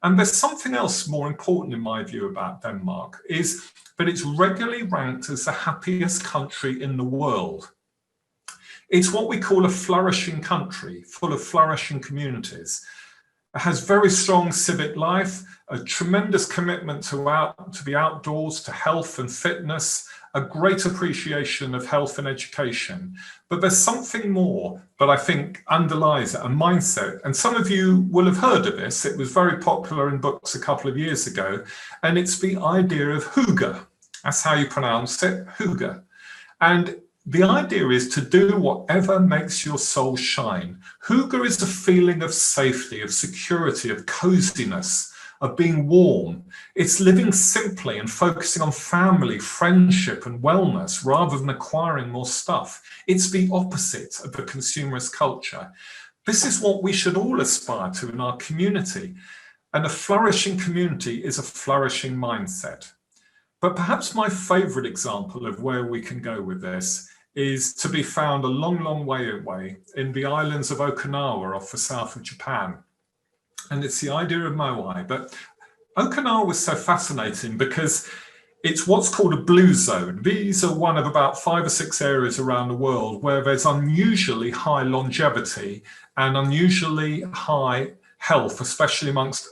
S3: And there's something else more important in my view about Denmark, is that it's regularly ranked as the happiest country in the world. It's what we call a flourishing country, full of flourishing communities. It has very strong civic life, a tremendous commitment to the outdoors, to health and fitness, a great appreciation of health and education. But there's something more that I think underlies it, a mindset. And some of you will have heard of this. It was very popular in books a couple of years ago. And it's the idea of hygge. That's how you pronounce it, hygge. And the idea is to do whatever makes your soul shine. Hygge is a feeling of safety, of security, of coziness, of being warm. It's living simply and focusing on family, friendship and wellness rather than acquiring more stuff. It's the opposite of the consumerist culture. This is what we should all aspire to in our community. And a flourishing community is a flourishing mindset. But perhaps my favorite example of where we can go with this is to be found a long, long way away in the islands of Okinawa off the south of Japan. And it's the idea of moai. But Okinawa was so fascinating because it's what's called a blue zone. These are one of about 5 or 6 areas around the world where there's unusually high longevity and unusually high health, especially amongst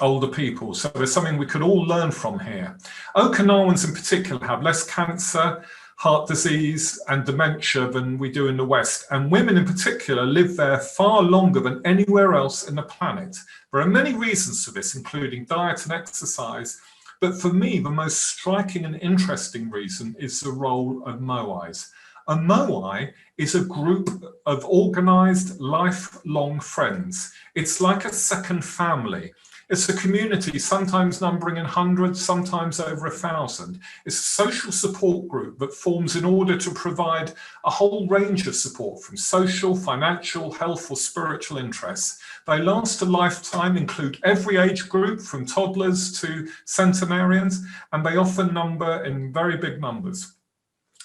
S3: older people. So there's something we could all learn from here. Okinawans in particular have less cancer, heart disease and dementia than we do in the West. And women in particular live there far longer than anywhere else in the planet. There are many reasons for this, including diet and exercise. But for me, the most striking and interesting reason is the role of moais. A moai is a group of organized, lifelong friends. It's like a second family. It's a community, sometimes numbering in hundreds, sometimes over 1,000. It's a social support group that forms in order to provide a whole range of support from social, financial, health or spiritual interests. They last a lifetime, include every age group from toddlers to centenarians, and they often number in very big numbers.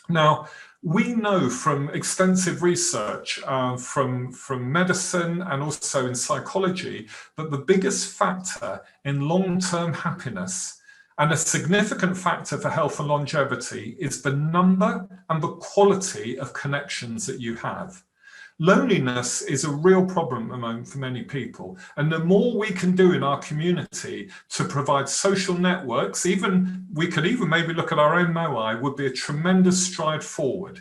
S3: Now, we know from extensive research from medicine and also in psychology that the biggest factor in long-term happiness and a significant factor for health and longevity is the number and the quality of connections that you have. Loneliness is a real problem at the moment for many people, and the more we can do in our community to provide social networks, we could even maybe look at our own moai, would be a tremendous stride forward.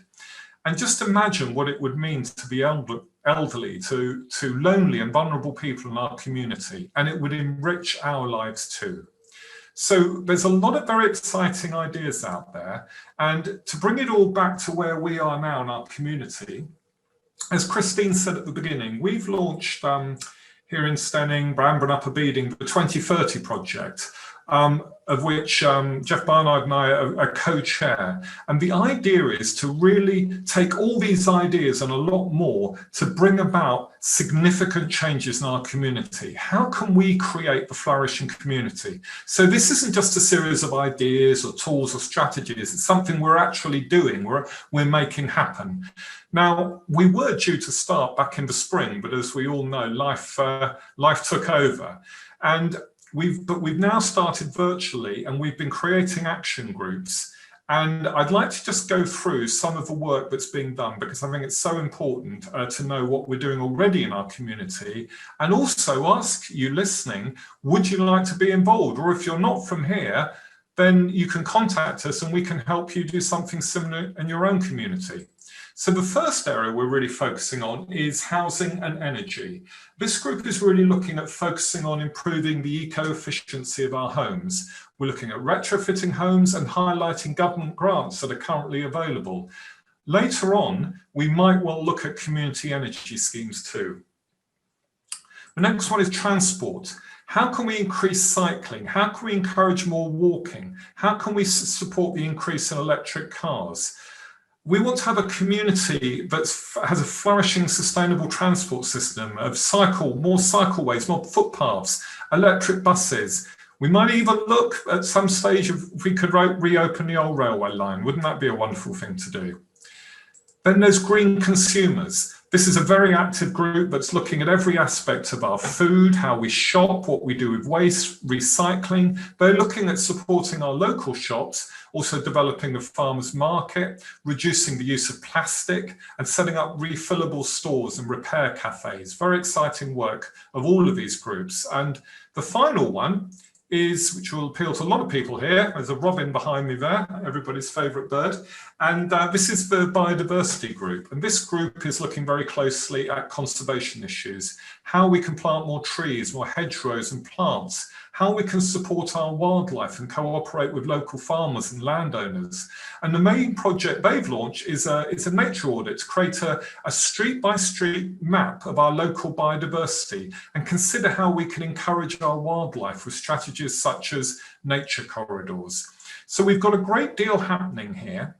S3: And just imagine what it would mean to be elderly, to lonely and vulnerable people in our community, and it would enrich our lives too. So there's a lot of very exciting ideas out there, and to bring it all back to where we are now in our community, as Christine said at the beginning, we've launched here in Steyning, Bramber and Upper Beeding, the 2030 project, of which Jeff Barnard and I are co-chair. And the idea is to really take all these ideas and a lot more to bring about significant changes in our community. How can we create the flourishing community? So this isn't just a series of ideas or tools or strategies. It's something we're actually doing, we're making happen. Now, we were due to start back in the spring, but as we all know, life took over. And we've now started virtually, and we've been creating action groups. And I'd like to just go through some of the work that's being done, because I think it's so important to know what we're doing already in our community, and also ask you listening, would you like to be involved? Or if you're not from here, then you can contact us and we can help you do something similar in your own community. So the first area we're really focusing on is housing and energy. This group is really looking at focusing on improving the eco-efficiency of our homes. We're looking at retrofitting homes and highlighting government grants that are currently available. Later on, we might well look at community energy schemes too. The next one is transport. How can we increase cycling? How can we encourage more walking? How can we support the increase in electric cars? We want to have a community that has a flourishing, sustainable transport system of more cycleways, more footpaths, electric buses. We might even look at some stage if we could reopen the old railway line. Wouldn't that be a wonderful thing to do? Then there's green consumers. This is a very active group that's looking at every aspect of our food, how we shop, what we do with waste, recycling. They're looking at supporting our local shops, also developing the farmers market, reducing the use of plastic, and setting up refillable stores and repair cafes. Very exciting work of all of these groups. And the final one is, which will appeal to a lot of people here, there's a robin behind me there, everybody's favourite bird, and this is the biodiversity group. And this group is looking very closely at conservation issues, how we can plant more trees, more hedgerows and plants, how we can support our wildlife and cooperate with local farmers and landowners. And the main project they've launched is a nature audit to create a street-by-street map of our local biodiversity and consider how we can encourage our wildlife with strategies such as nature corridors. So we've got a great deal happening here.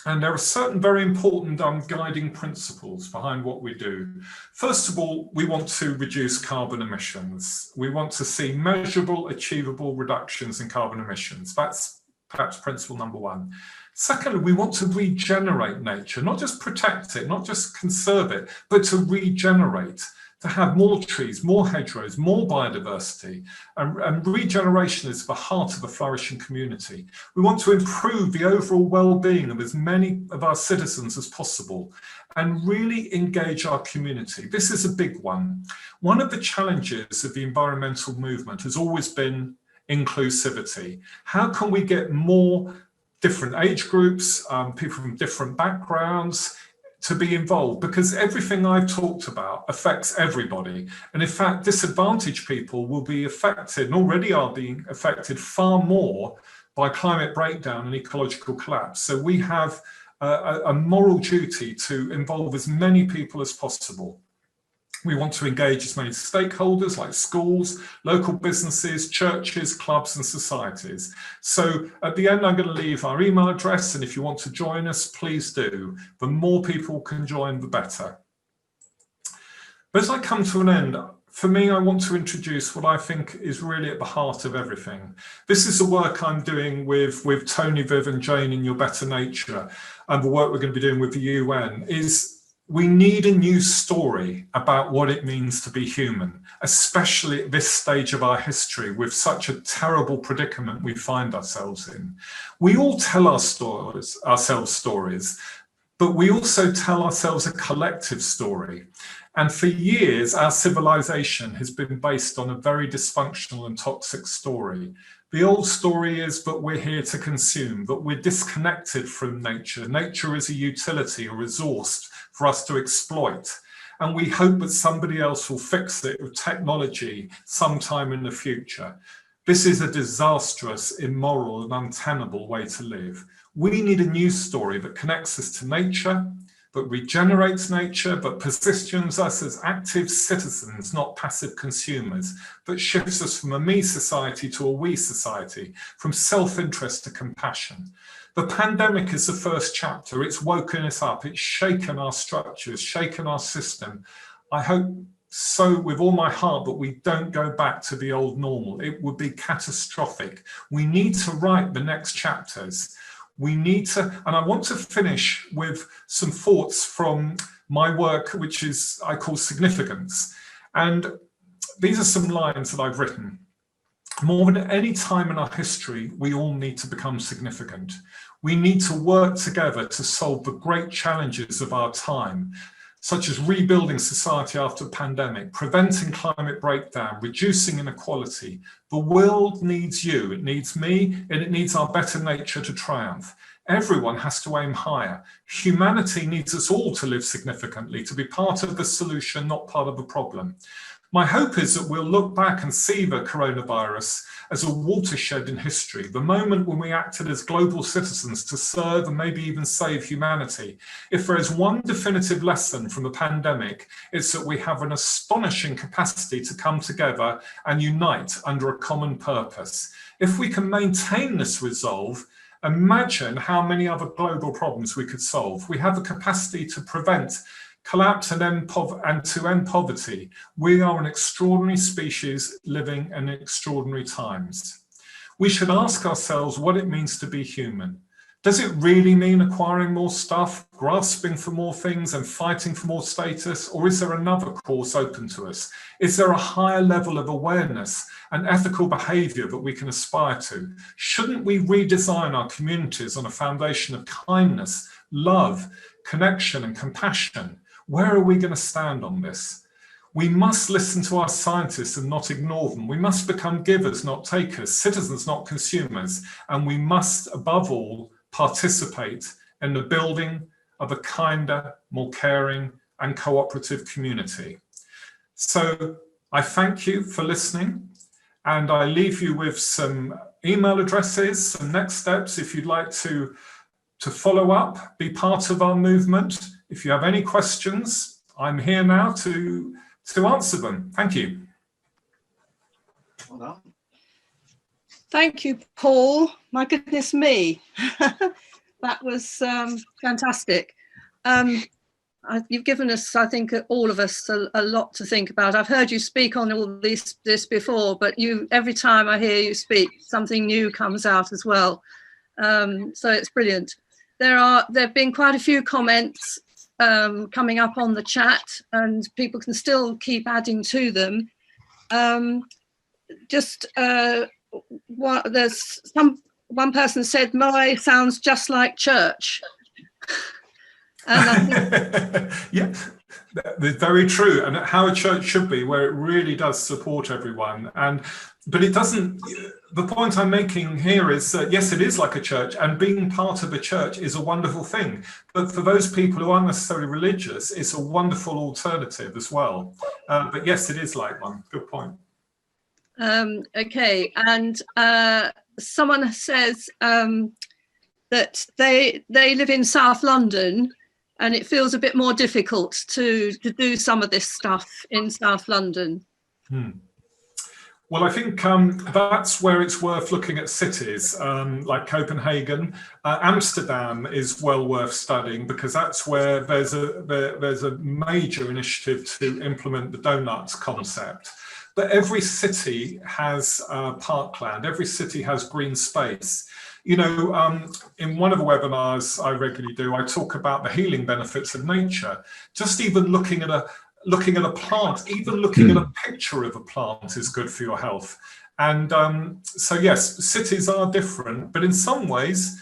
S3: And there are certain very important guiding principles behind what we do. First of all, we want to reduce carbon emissions. We want to see measurable, achievable reductions in carbon emissions. That's perhaps principle number one. Secondly, we want to regenerate nature, not just protect it, not just conserve it, but to regenerate, to have more trees, more hedgerows, more biodiversity, and regeneration is the heart of a flourishing community. We want to improve the overall well-being of as many of our citizens as possible and really engage our community. This is a big one. One of the challenges of the environmental movement has always been inclusivity. How can we get more different age groups, people from different backgrounds, to be involved, because everything I've talked about affects everybody. And in fact, disadvantaged people will be affected and already are being affected far more by climate breakdown and ecological collapse. So we have a moral duty to involve as many people as possible. We want to engage as many stakeholders like schools, local businesses, churches, clubs and societies. So at the end, I'm going to leave our email address, and if you want to join us, please do. The more people can join, the better. But as I come to an end, for me, I want to introduce what I think is really at the heart of everything. This is the work I'm doing with Tony, Viv and Jane in Your Better Nature, and the work we're going to be doing with the UN is we need a new story about what it means to be human, especially at this stage of our history with such a terrible predicament we find ourselves in. We all tell ourselves stories, but we also tell ourselves a collective story. And for years, our civilization has been based on a very dysfunctional and toxic story. The old story is that we're here to consume, that we're disconnected from nature. Nature is a utility, a resource for us to exploit. And we hope that somebody else will fix it with technology sometime in the future. This is a disastrous, immoral and untenable way to live. We need a new story that connects us to nature, that regenerates nature, but positions us as active citizens, not passive consumers, that shifts us from a me society to a we society, from self-interest to compassion. The pandemic is the first chapter. It's woken us up. It's shaken our structures, shaken our system. I hope so with all my heart that we don't go back to the old normal. It would be catastrophic. We need to write the next chapters. We need to, and I want to finish with some thoughts from my work, which is I call Significance. And these are some lines that I've written. More than any time in our history, we all need to become significant. We need to work together to solve the great challenges of our time, such as rebuilding society after the pandemic, preventing climate breakdown, reducing inequality. The world needs you, it needs me, and it needs our better nature to triumph. Everyone has to aim higher. Humanity needs us all to live significantly, to be part of the solution, not part of the problem. My hope is that we'll look back and see the coronavirus as a watershed in history, the moment when we acted as global citizens to serve and maybe even save humanity. If there is one definitive lesson from the pandemic, it's that we have an astonishing capacity to come together and unite under a common purpose. If we can maintain this resolve, imagine how many other global problems we could solve. We have the capacity to prevent collapse and to end poverty. We are an extraordinary species living in extraordinary times. We should ask ourselves what it means to be human, Does it really mean acquiring more stuff, grasping for more things and fighting for more status? Or is there another course open to us? Is there a higher level of awareness and ethical behaviour that we can aspire to? Shouldn't we redesign our communities on a foundation of kindness, love, connection and compassion? Where are we going to stand on this? We must listen to our scientists and not ignore them. We must become givers, not takers, citizens, not consumers. And we must, above all, participate in the building of a kinder, more caring and cooperative community. So I thank you for listening, and I leave you with some email addresses, some next steps if you'd like to follow up, be part of our movement. If you have any questions, I'm here now to answer them. Thank you.
S4: Well done.
S1: Thank you, Paul. My goodness me. That was fantastic. You've given us, I think, all of us a lot to think about. I've heard you speak on all this before, but every time I hear you speak, something new comes out as well. So it's brilliant. There have been quite a few comments coming up on the chat, and people can still keep adding to them. There's one person said, "Moray sounds just like church." And I think
S3: yeah, that's very true, and how a church should be, where it really does support everyone. But it doesn't. The point I'm making here is that yes, it is like a church, and being part of a church is a wonderful thing. But for those people who aren't necessarily religious, it's a wonderful alternative as well. But yes, it is like one. Good point.
S1: Okay, and someone says that they live in South London, and it feels a bit more difficult to do some of this stuff in South London.
S3: Well, I think that's where it's worth looking at cities like Copenhagen. Amsterdam is well worth studying, because that's where there's a major initiative to implement the donuts concept. But every city has parkland, every city has green space. You know, in one of the webinars I regularly do, I talk about the healing benefits of nature. Just even looking at a plant, even looking at a picture of a plant is good for your health. And so yes, cities are different, but in some ways,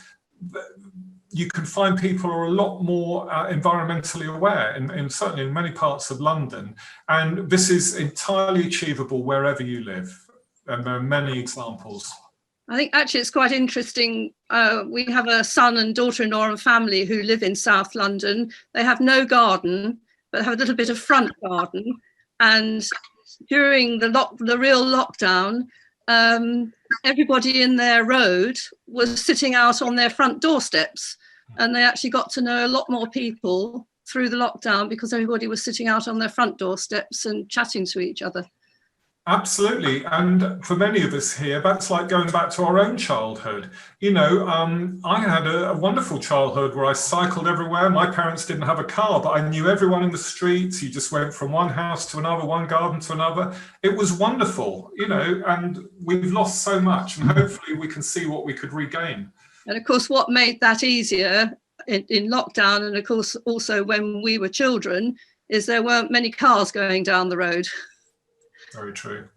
S3: you can find people who are a lot more environmentally aware, certainly in many parts of London. And this is entirely achievable wherever you live. And there are many examples.
S1: I think actually it's quite interesting. We have a son and daughter-in-law and family who live in South London. They have no garden, but have a little bit of front garden. And during the real lockdown, everybody in their road was sitting out on their front doorsteps. And they actually got to know a lot more people through the lockdown because everybody was sitting out on their front doorsteps and chatting to each other.
S3: Absolutely. And for many of us here, that's like going back to our own childhood. You know, I had a wonderful childhood where I cycled everywhere. My parents didn't have a car, but I knew everyone in the streets. You just went from one house to another, one garden to another. It was wonderful, you know, and we've lost so much, and hopefully we can see what we could regain.
S1: And of course, what made that easier in lockdown, and of course also when we were children, is there weren't many cars going down the road.
S3: Very true.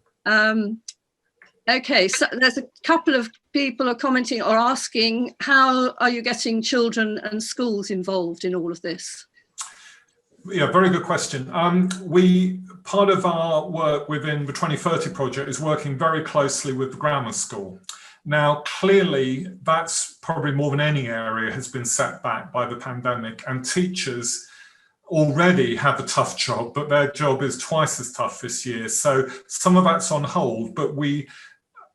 S1: Okay, so there's a couple of people are commenting or asking, how are you getting children and schools involved in all of this?
S3: Yeah, very good question. Part of our work within the 2030 project is working very closely with the grammar school. Now, clearly, that's probably more than any area has been set back by the pandemic, and teachers already have a tough job, but their job is twice as tough this year. So some of that's on hold, but we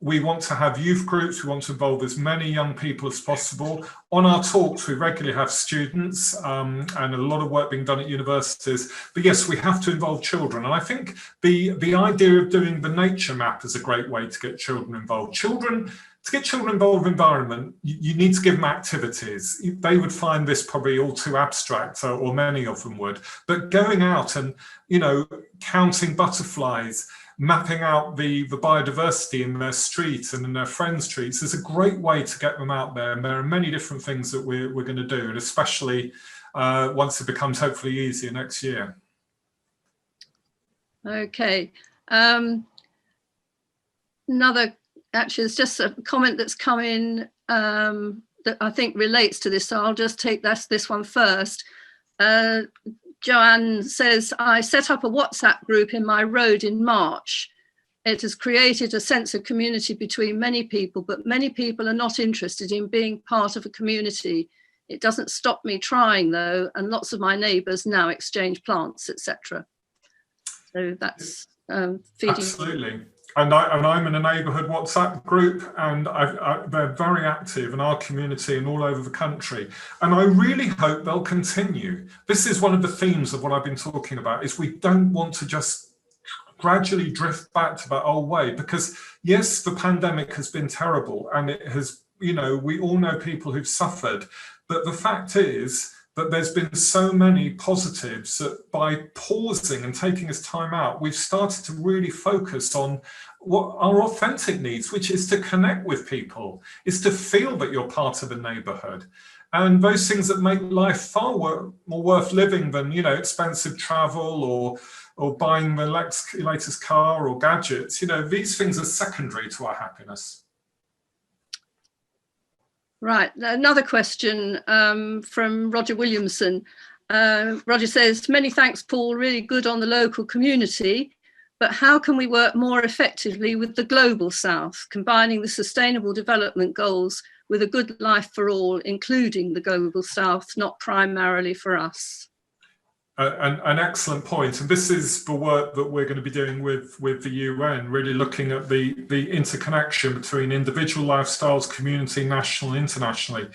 S3: want to have youth groups. We want to involve as many young people as possible. On our talks, we regularly have students and a lot of work being done at universities. But yes, we have to involve children. And I think the idea of doing the nature map is a great way to get children involved. To get children involved in environment, you need to give them activities. They would find this probably all too abstract, or many of them would. But going out and, you know, counting butterflies, mapping out the biodiversity in their streets and in their friends' streets is a great way to get them out there. And there are many different things that we're going to do, and especially once it becomes hopefully easier next year.
S1: Okay. Actually, it's just a comment that's come in that I think relates to this, so I'll just take this one first. Joanne says, I set up a WhatsApp group in my road in March. It has created a sense of community between many people, but many people are not interested in being part of a community. It doesn't stop me trying though, and lots of my neighbours now exchange plants, etc. So that's feeding.
S3: Absolutely. And I'm in a neighbourhood WhatsApp group, and they're very active in our community and all over the country. And I really hope they'll continue. This is one of the themes of what I've been talking about, is we don't want to just gradually drift back to that old way, because yes, the pandemic has been terrible, and it has, you know, we all know people who've suffered. But the fact is that there's been so many positives that by pausing and taking this time out, we've started to really focus on what our authentic needs, which is to connect with people, is to feel that you're part of a neighborhood. And those things that make life far more worth living than, you know, expensive travel or buying the latest car or gadgets, you know, these things are secondary to our happiness.
S1: Right, another question from Roger Williamson. Roger says, many thanks, Paul, really good on the local community, but how can we work more effectively with the global south, combining the sustainable development goals with a good life for all, including the global south, not primarily for us?
S3: An excellent point, and this is the work that we're going to be doing with the UN, really looking at the interconnection between individual lifestyles, community, national, internationally.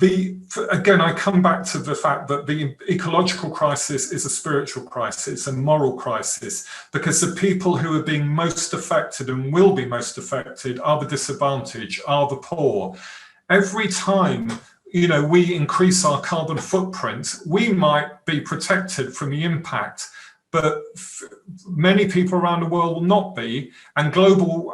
S3: Again, I come back to the fact that the ecological crisis is a spiritual crisis, a moral crisis, because the people who are being most affected and will be most affected are the disadvantaged, are the poor. Every time, you know, we increase our carbon footprint, we might be protected from the impact, but many people around the world will not be. And global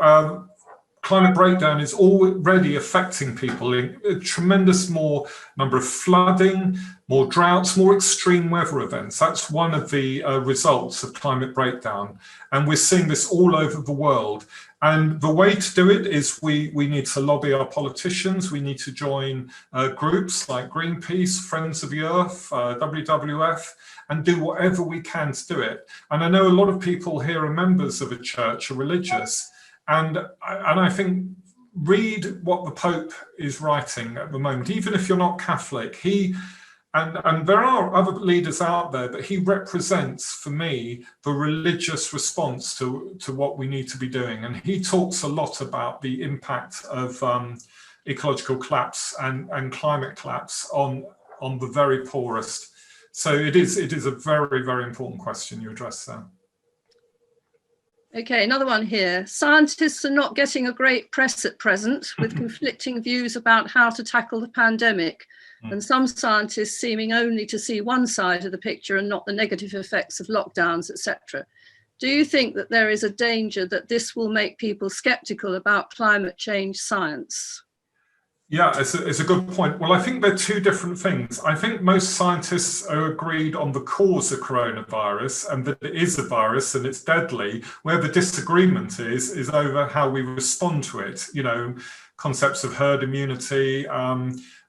S3: climate breakdown is already affecting people in a tremendous more number of flooding, more droughts, more extreme weather events. That's one of the results of climate breakdown. And we're seeing this all over the world. And the way to do it is we need to lobby our politicians. We need to join groups like Greenpeace, Friends of the Earth, WWF, and do whatever we can to do it. And I know a lot of people here are members of a church, are religious, and I think read what the Pope is writing at the moment, even if you're not Catholic. And there are other leaders out there, but he represents, for me, the religious response to what we need to be doing. And he talks a lot about the impact of ecological collapse and climate collapse on the very poorest. So it is a very, very important question you address there.
S1: Okay, another one here. Scientists are not getting a great press at present, with conflicting views about how to tackle the pandemic, and some scientists seeming only to see one side of the picture and not the negative effects of lockdowns, etc. Do you think that there is a danger that this will make people skeptical about climate change science?
S3: Yeah, it's a good point. Well, I think they're two different things. I think most scientists are agreed on the cause of coronavirus and that it is a virus and it's deadly. Where the disagreement is over how we respond to it. You know, concepts of herd immunity,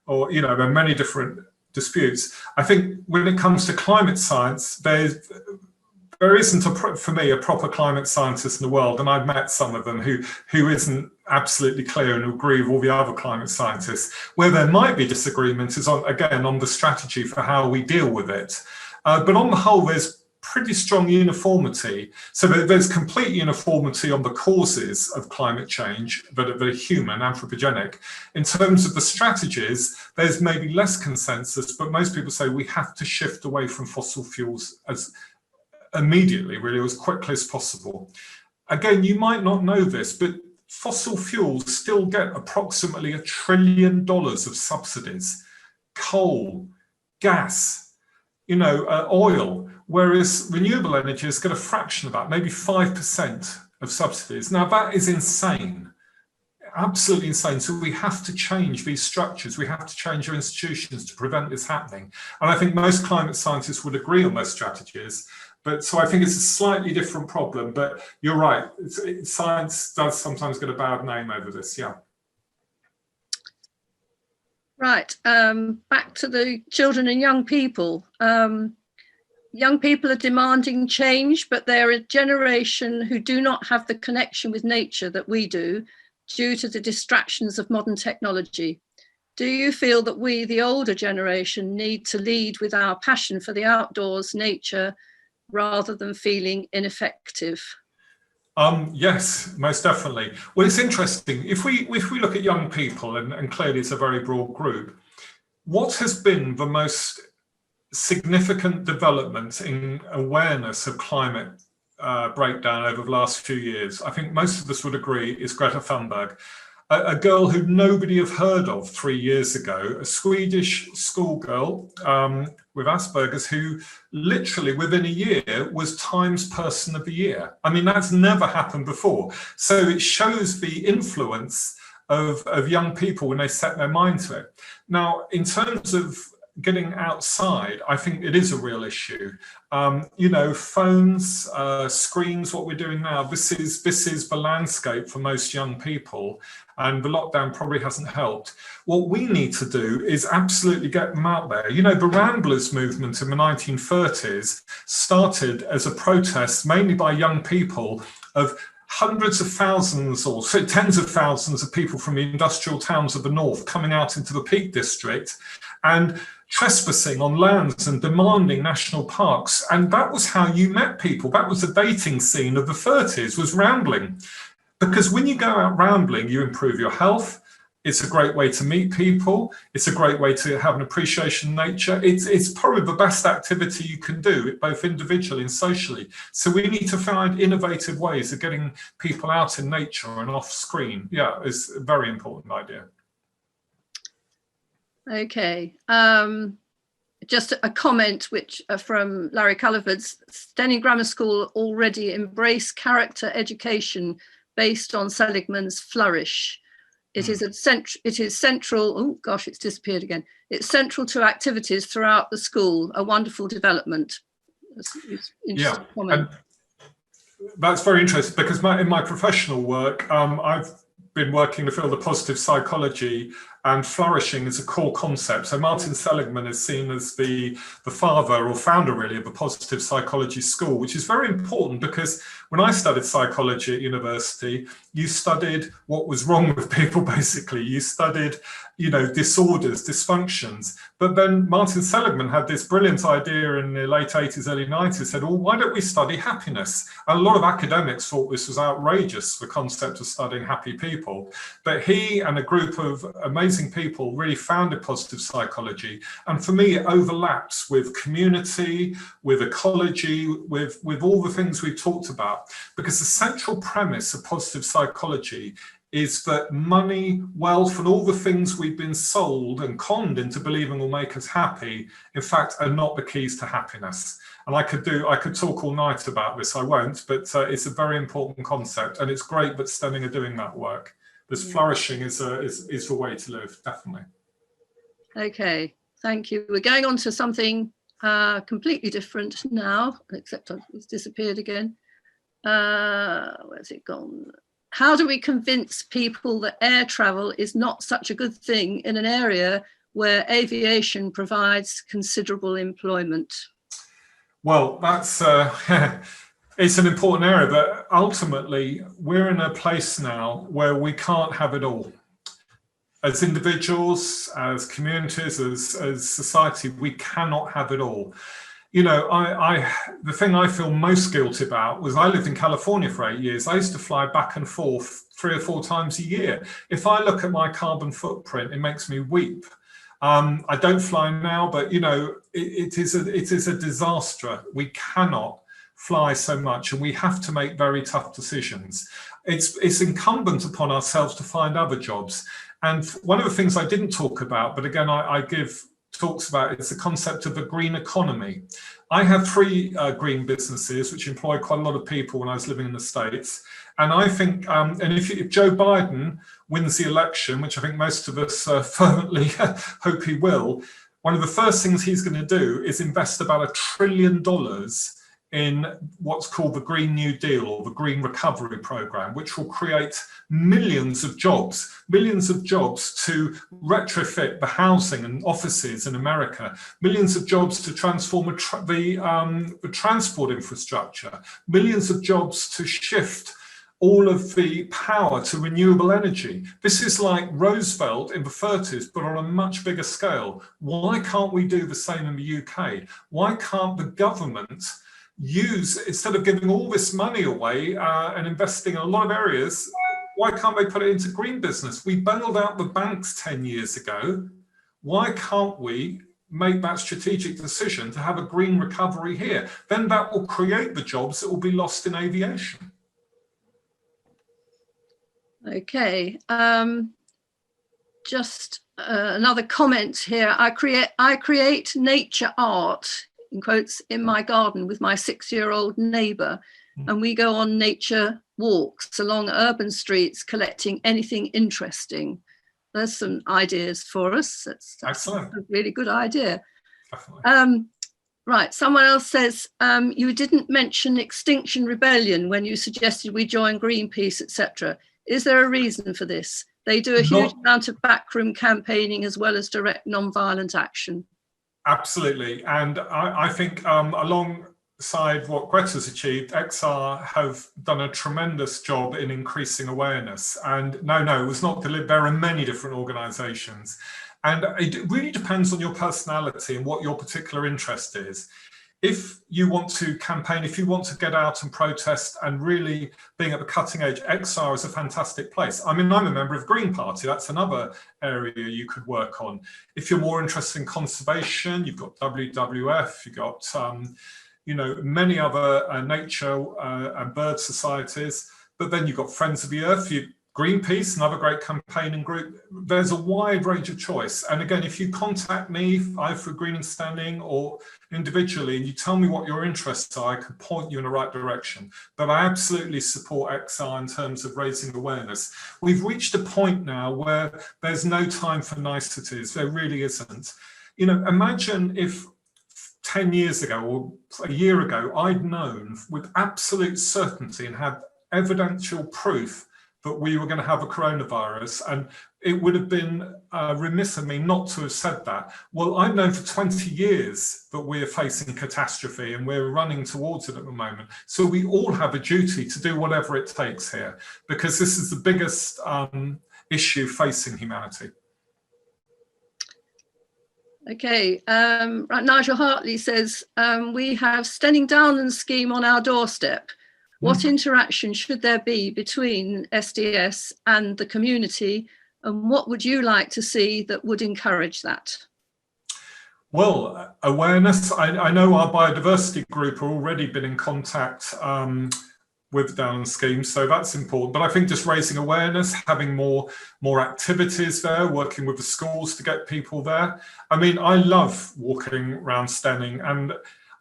S3: or, you know, there are many different disputes. I think when it comes to climate science, there isn't, for me, a proper climate scientist in the world, and I've met some of them who isn't absolutely clear and agree with all the other climate scientists. Where there might be disagreement is on the strategy for how we deal with it. But on the whole, there's pretty strong uniformity. So there's complete uniformity on the causes of climate change that are human, anthropogenic. In terms of the strategies, there's maybe less consensus, but most people say we have to shift away from fossil fuels as immediately, really, as quickly as possible. Again, you might not know this, but fossil fuels still get approximately $1 trillion of subsidies. Coal, gas, oil, whereas renewable energy has got a fraction of that, maybe 5% of subsidies. Now that is insane, absolutely insane. So we have to change these structures. We have to change our institutions to prevent this happening. And I think most climate scientists would agree on those strategies. But so I think it's a slightly different problem, but you're right. Science does sometimes get a bad name over this, yeah.
S1: Right, back to the children and young people. Young people are demanding change, but they're a generation who do not have the connection with nature that we do due to the distractions of modern technology. Do you feel that we, the older generation, need to lead with our passion for the outdoors, nature, rather than feeling ineffective?
S3: Yes, most definitely. Well, it's interesting. If we look at young people, and clearly it's a very broad group, what has been the most significant development in awareness of climate breakdown over the last few years? I think most of us would agree is Greta Thunberg. A girl who nobody have heard of 3 years ago, a Swedish schoolgirl with Asperger's, who literally within a year was Times Person of the Year. I mean, that's never happened before. So it shows the influence of young people when they set their mind to it. Now, in terms of getting outside, I think it is a real issue. Phones, screens, what we're doing now, this is the landscape for most young people, and the lockdown probably hasn't helped. What we need to do is absolutely get them out there. The Ramblers movement in the 1930s started as a protest mainly by young people of hundreds of thousands or tens of thousands of people from the industrial towns of the north coming out into the Peak District and trespassing on lands and demanding national parks. And that was how you met people. That was the dating scene of the 30s, was rambling. Because when you go out rambling, you improve your health. It's a great way to meet people. It's a great way to have an appreciation of nature. It's probably the best activity you can do, both individually and socially. So we need to find innovative ways of getting people out in nature and off screen. Yeah, it's a very important idea.
S1: Okay, just a comment which from Larry Culliford's, Steyning Grammar School already embrace character education based on Seligman's Flourish. It is central, oh gosh, it's disappeared again. It's central to activities throughout the school, a wonderful development. It's
S3: yeah,
S1: comment.
S3: And that's very interesting because in my professional work, I've been working in the field of positive psychology, and flourishing is a core concept. So Martin Seligman is seen as the father or founder really of the positive psychology school, which is very important because when I studied psychology at university, you studied what was wrong with people, basically. You studied, disorders, dysfunctions. But then Martin Seligman had this brilliant idea in the late 80s, early 90s, said, well, why don't we study happiness? And a lot of academics thought this was outrageous, the concept of studying happy people. But he and a group of amazing people really founded positive psychology. And for me, it overlaps with community, with ecology, with all the things we've talked about. Because the central premise of positive psychology is that money, wealth, and all the things we've been sold and conned into believing will make us happy, in fact, are not the keys to happiness. And I could talk all night about this, I won't, but it's a very important concept, and it's great that Steyning are doing that work. This flourishing is the way to live, definitely. Okay,
S1: thank you. We're going on to something completely different now, except it's disappeared again. Where's it gone? How do we convince people that air travel is not such a good thing in an area where aviation provides considerable employment?
S3: Well, that's it's an important area, but ultimately we're in a place now where we can't have it all. As individuals, as communities, as society, we cannot have it all. The thing I feel most guilty about was I lived in California for 8 years. I used to fly back and forth 3 or 4 times a year. If I look at my carbon footprint, it makes me weep. I don't fly now, but it is a disaster. We cannot fly so much, and we have to make very tough decisions. It's incumbent upon ourselves to find other jobs. And one of the things I didn't talk about, but again, I give talks about is the concept of a green economy. I have 3 green businesses which employ quite a lot of people when I was living in the States. And I think, and if Joe Biden wins the election, which I think most of us fervently hope he will, one of the first things he's going to do is invest about $1 trillion in what's called the Green New Deal or the Green Recovery Program, which will create millions of jobs to retrofit the housing and offices in America, millions of jobs to transform the transport infrastructure, millions of jobs to shift all of the power to renewable energy. This is like Roosevelt in the 30s, but on a much bigger scale. Why can't we do the same in the UK? Why can't the government use, instead of giving all this money away and investing in a lot of areas, why can't they put it into green business? We bailed out the banks 10 years ago. Why can't we make that strategic decision to have a green recovery here? Then that will create the jobs that will be lost in aviation.
S1: Okay, just another comment here. I create nature art, in quotes, in my garden with my 6-year-old neighbour, and we go on nature walks along urban streets collecting anything interesting. There's some ideas for us. That's
S3: Excellent.
S1: A really good idea.
S3: Definitely.
S1: Right, someone else says, you didn't mention Extinction Rebellion when you suggested we join Greenpeace, etc. Is there a reason for this? They do a huge amount of backroom campaigning as well as direct non-violent action.
S3: Absolutely. And I think alongside what Greta's achieved, XR have done a tremendous job in increasing awareness. And no, it was not delivered. There are many different organisations. And it really depends on your personality and what your particular interest is. If you want to campaign, if you want to get out and protest and really being at the cutting edge, XR is a fantastic place. I mean, I'm a member of Green Party. That's another area you could work on. If you're more interested in conservation, you've got WWF, you've got, many other nature and bird societies. But then you've got Friends of the Earth, Greenpeace, another great campaigning group. There's a wide range of choice. And again, if you contact me, either through Greening Steyning or individually, and you tell me what your interests are, I can point you in the right direction. But I absolutely support XR in terms of raising awareness. We've reached a point now where there's no time for niceties. There really isn't. Imagine if 10 years ago or a year ago, I'd known with absolute certainty and had evidential proof that we were going to have a coronavirus, and it would have been remiss of me not to have said that. Well, I've known for 20 years that we're facing catastrophe and we're running towards it at the moment. So we all have a duty to do whatever it takes here, because this is the biggest issue facing humanity.
S1: Okay, right, Nigel Hartley says, we have Steyning Downland scheme on our doorstep. What interaction should there be between SDS and the community, and what would you like to see that would encourage that?
S3: Well, awareness. I know our biodiversity group have already been in contact with Downland Scheme, so that's important. But I think just raising awareness, having more activities there, working with the schools to get people there. I mean, I love walking around Steyning, and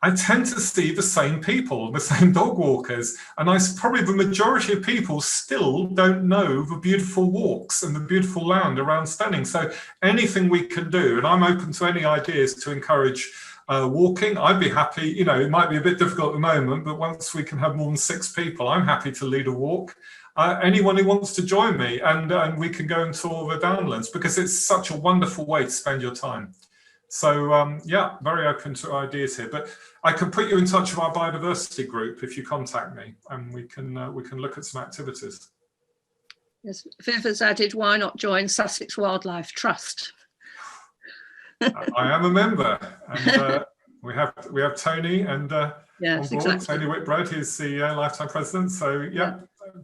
S3: I tend to see the same people, the same dog walkers, and probably the majority of people still don't know the beautiful walks and the beautiful land around Steyning. So anything we can do, and I'm open to any ideas to encourage walking, I'd be happy. It might be a bit difficult at the moment, but once we can have more than 6 people, I'm happy to lead a walk. Anyone who wants to join me, and we can go and tour the Downlands, because it's such a wonderful way to spend your time. So yeah, very open to ideas here, but I can put you in touch with our biodiversity group if you contact me, and we can look at some activities.
S1: Yes, Viv has added, why not join Sussex Wildlife Trust?
S3: I am a member, and we have Tony and
S1: yes,
S3: on board,
S1: exactly.
S3: Tony Whitbread, who's the lifetime president. So yeah,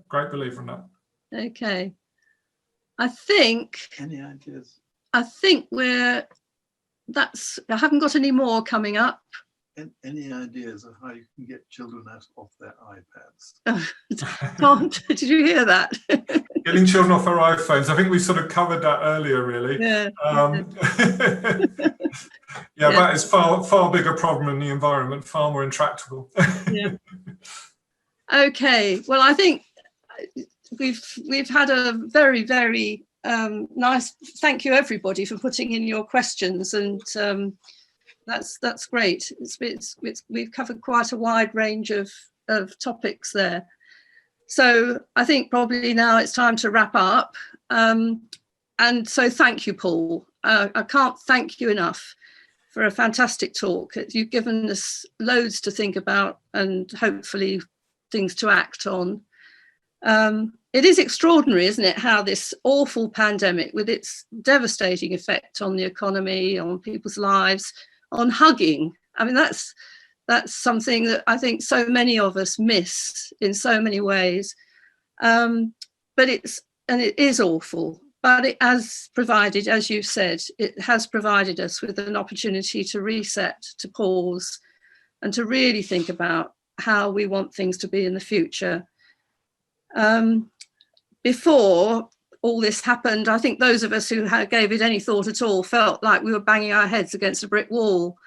S3: great believer in that.
S1: Okay, I think.
S4: Any ideas?
S1: I think I haven't got any more coming up.
S4: Any ideas of how you can get children off their iPads?
S1: Can't. Did you hear that?
S3: Getting children off their iPhones. I think we sort of covered that earlier, really.
S1: Yeah.
S3: Yeah, that is far bigger problem in the environment, far more intractable.
S1: Yeah. Okay, well, I think we've had a very, very nice, thank you everybody for putting in your questions, and that's great. We've covered quite a wide range of topics there. So I think probably now it's time to wrap up. And so thank you, Paul. I can't thank you enough for a fantastic talk. You've given us loads to think about and hopefully things to act on. It is extraordinary, isn't it, how this awful pandemic, with its devastating effect on the economy, on people's lives, on hugging. I mean, that's something that I think so many of us miss in so many ways. But it is awful. But it has provided, as you said, it has provided us with an opportunity to reset, to pause, and to really think about how we want things to be in the future. Before all this happened, I think those of us who gave it any thought at all felt like we were banging our heads against a brick wall.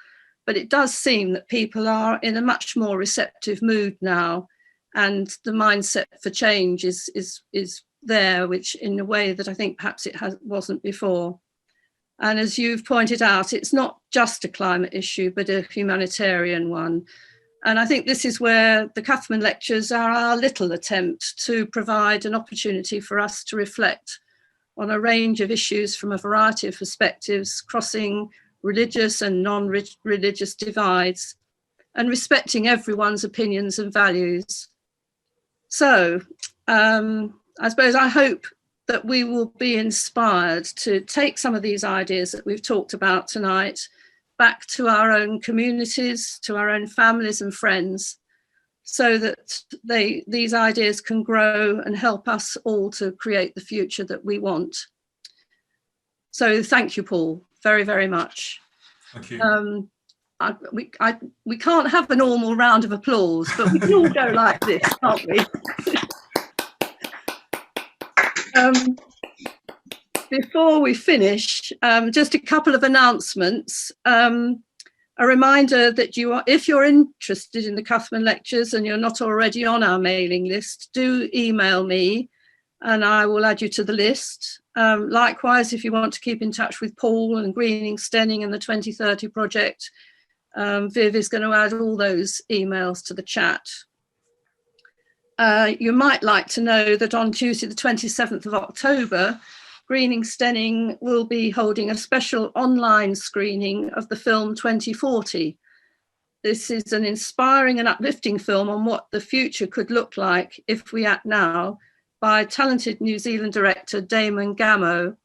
S1: But it does seem that people are in a much more receptive mood now, and the mindset for change is there, which in a way that I think perhaps it wasn't before. And as you've pointed out, it's not just a climate issue, but a humanitarian one. And I think this is where the Cuthman lectures are our little attempt to provide an opportunity for us to reflect on a range of issues from a variety of perspectives, crossing religious and non-religious divides, and respecting everyone's opinions and values. So I suppose I hope that we will be inspired to take some of these ideas that we've talked about tonight back to our own communities, to our own families and friends, so that these ideas can grow and help us all to create the future that we want. So thank you, Paul, very, very much.
S3: Thank you.
S1: We can't have a normal round of applause, but we can all go like this, can't we? Before we finish, just a couple of announcements. A reminder that if you're interested in the Cuthman lectures and you're not already on our mailing list, do email me and I will add you to the list. Likewise, if you want to keep in touch with Paul and Greening Steyning and the 2030 project, Viv is going to add all those emails to the chat. You might like to know that on Tuesday, the 27th of October, Greening Steyning will be holding a special online screening of the film 2040. This is an inspiring and uplifting film on what the future could look like if we act now, by talented New Zealand director Damon Gamo.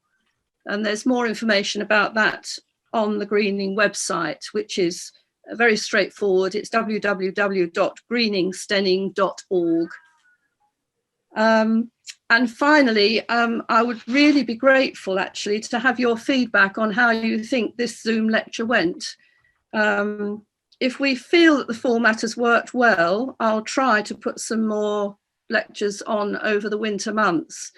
S1: And there's more information about that on the Greening website, which is very straightforward. It's www.greeningsteyning.org. And finally, I would really be grateful actually to have your feedback on how you think this Zoom lecture went. If we feel that the format has worked well, I'll try to put some more lectures on over the winter months.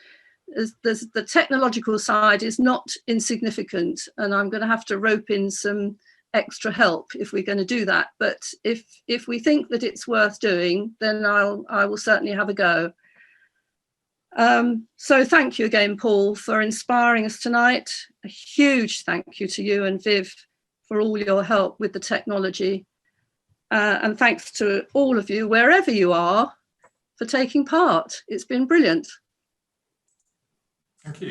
S1: The technological side is not insignificant, and I'm going to have to rope in some extra help if we're going to do that. But if we think that it's worth doing, then I will certainly have a go. So thank you again, Paul, for inspiring us tonight. A huge thank you to you and Viv for all your help with the technology. And thanks to all of you, wherever you are, for taking part. It's been brilliant.
S3: Thank you.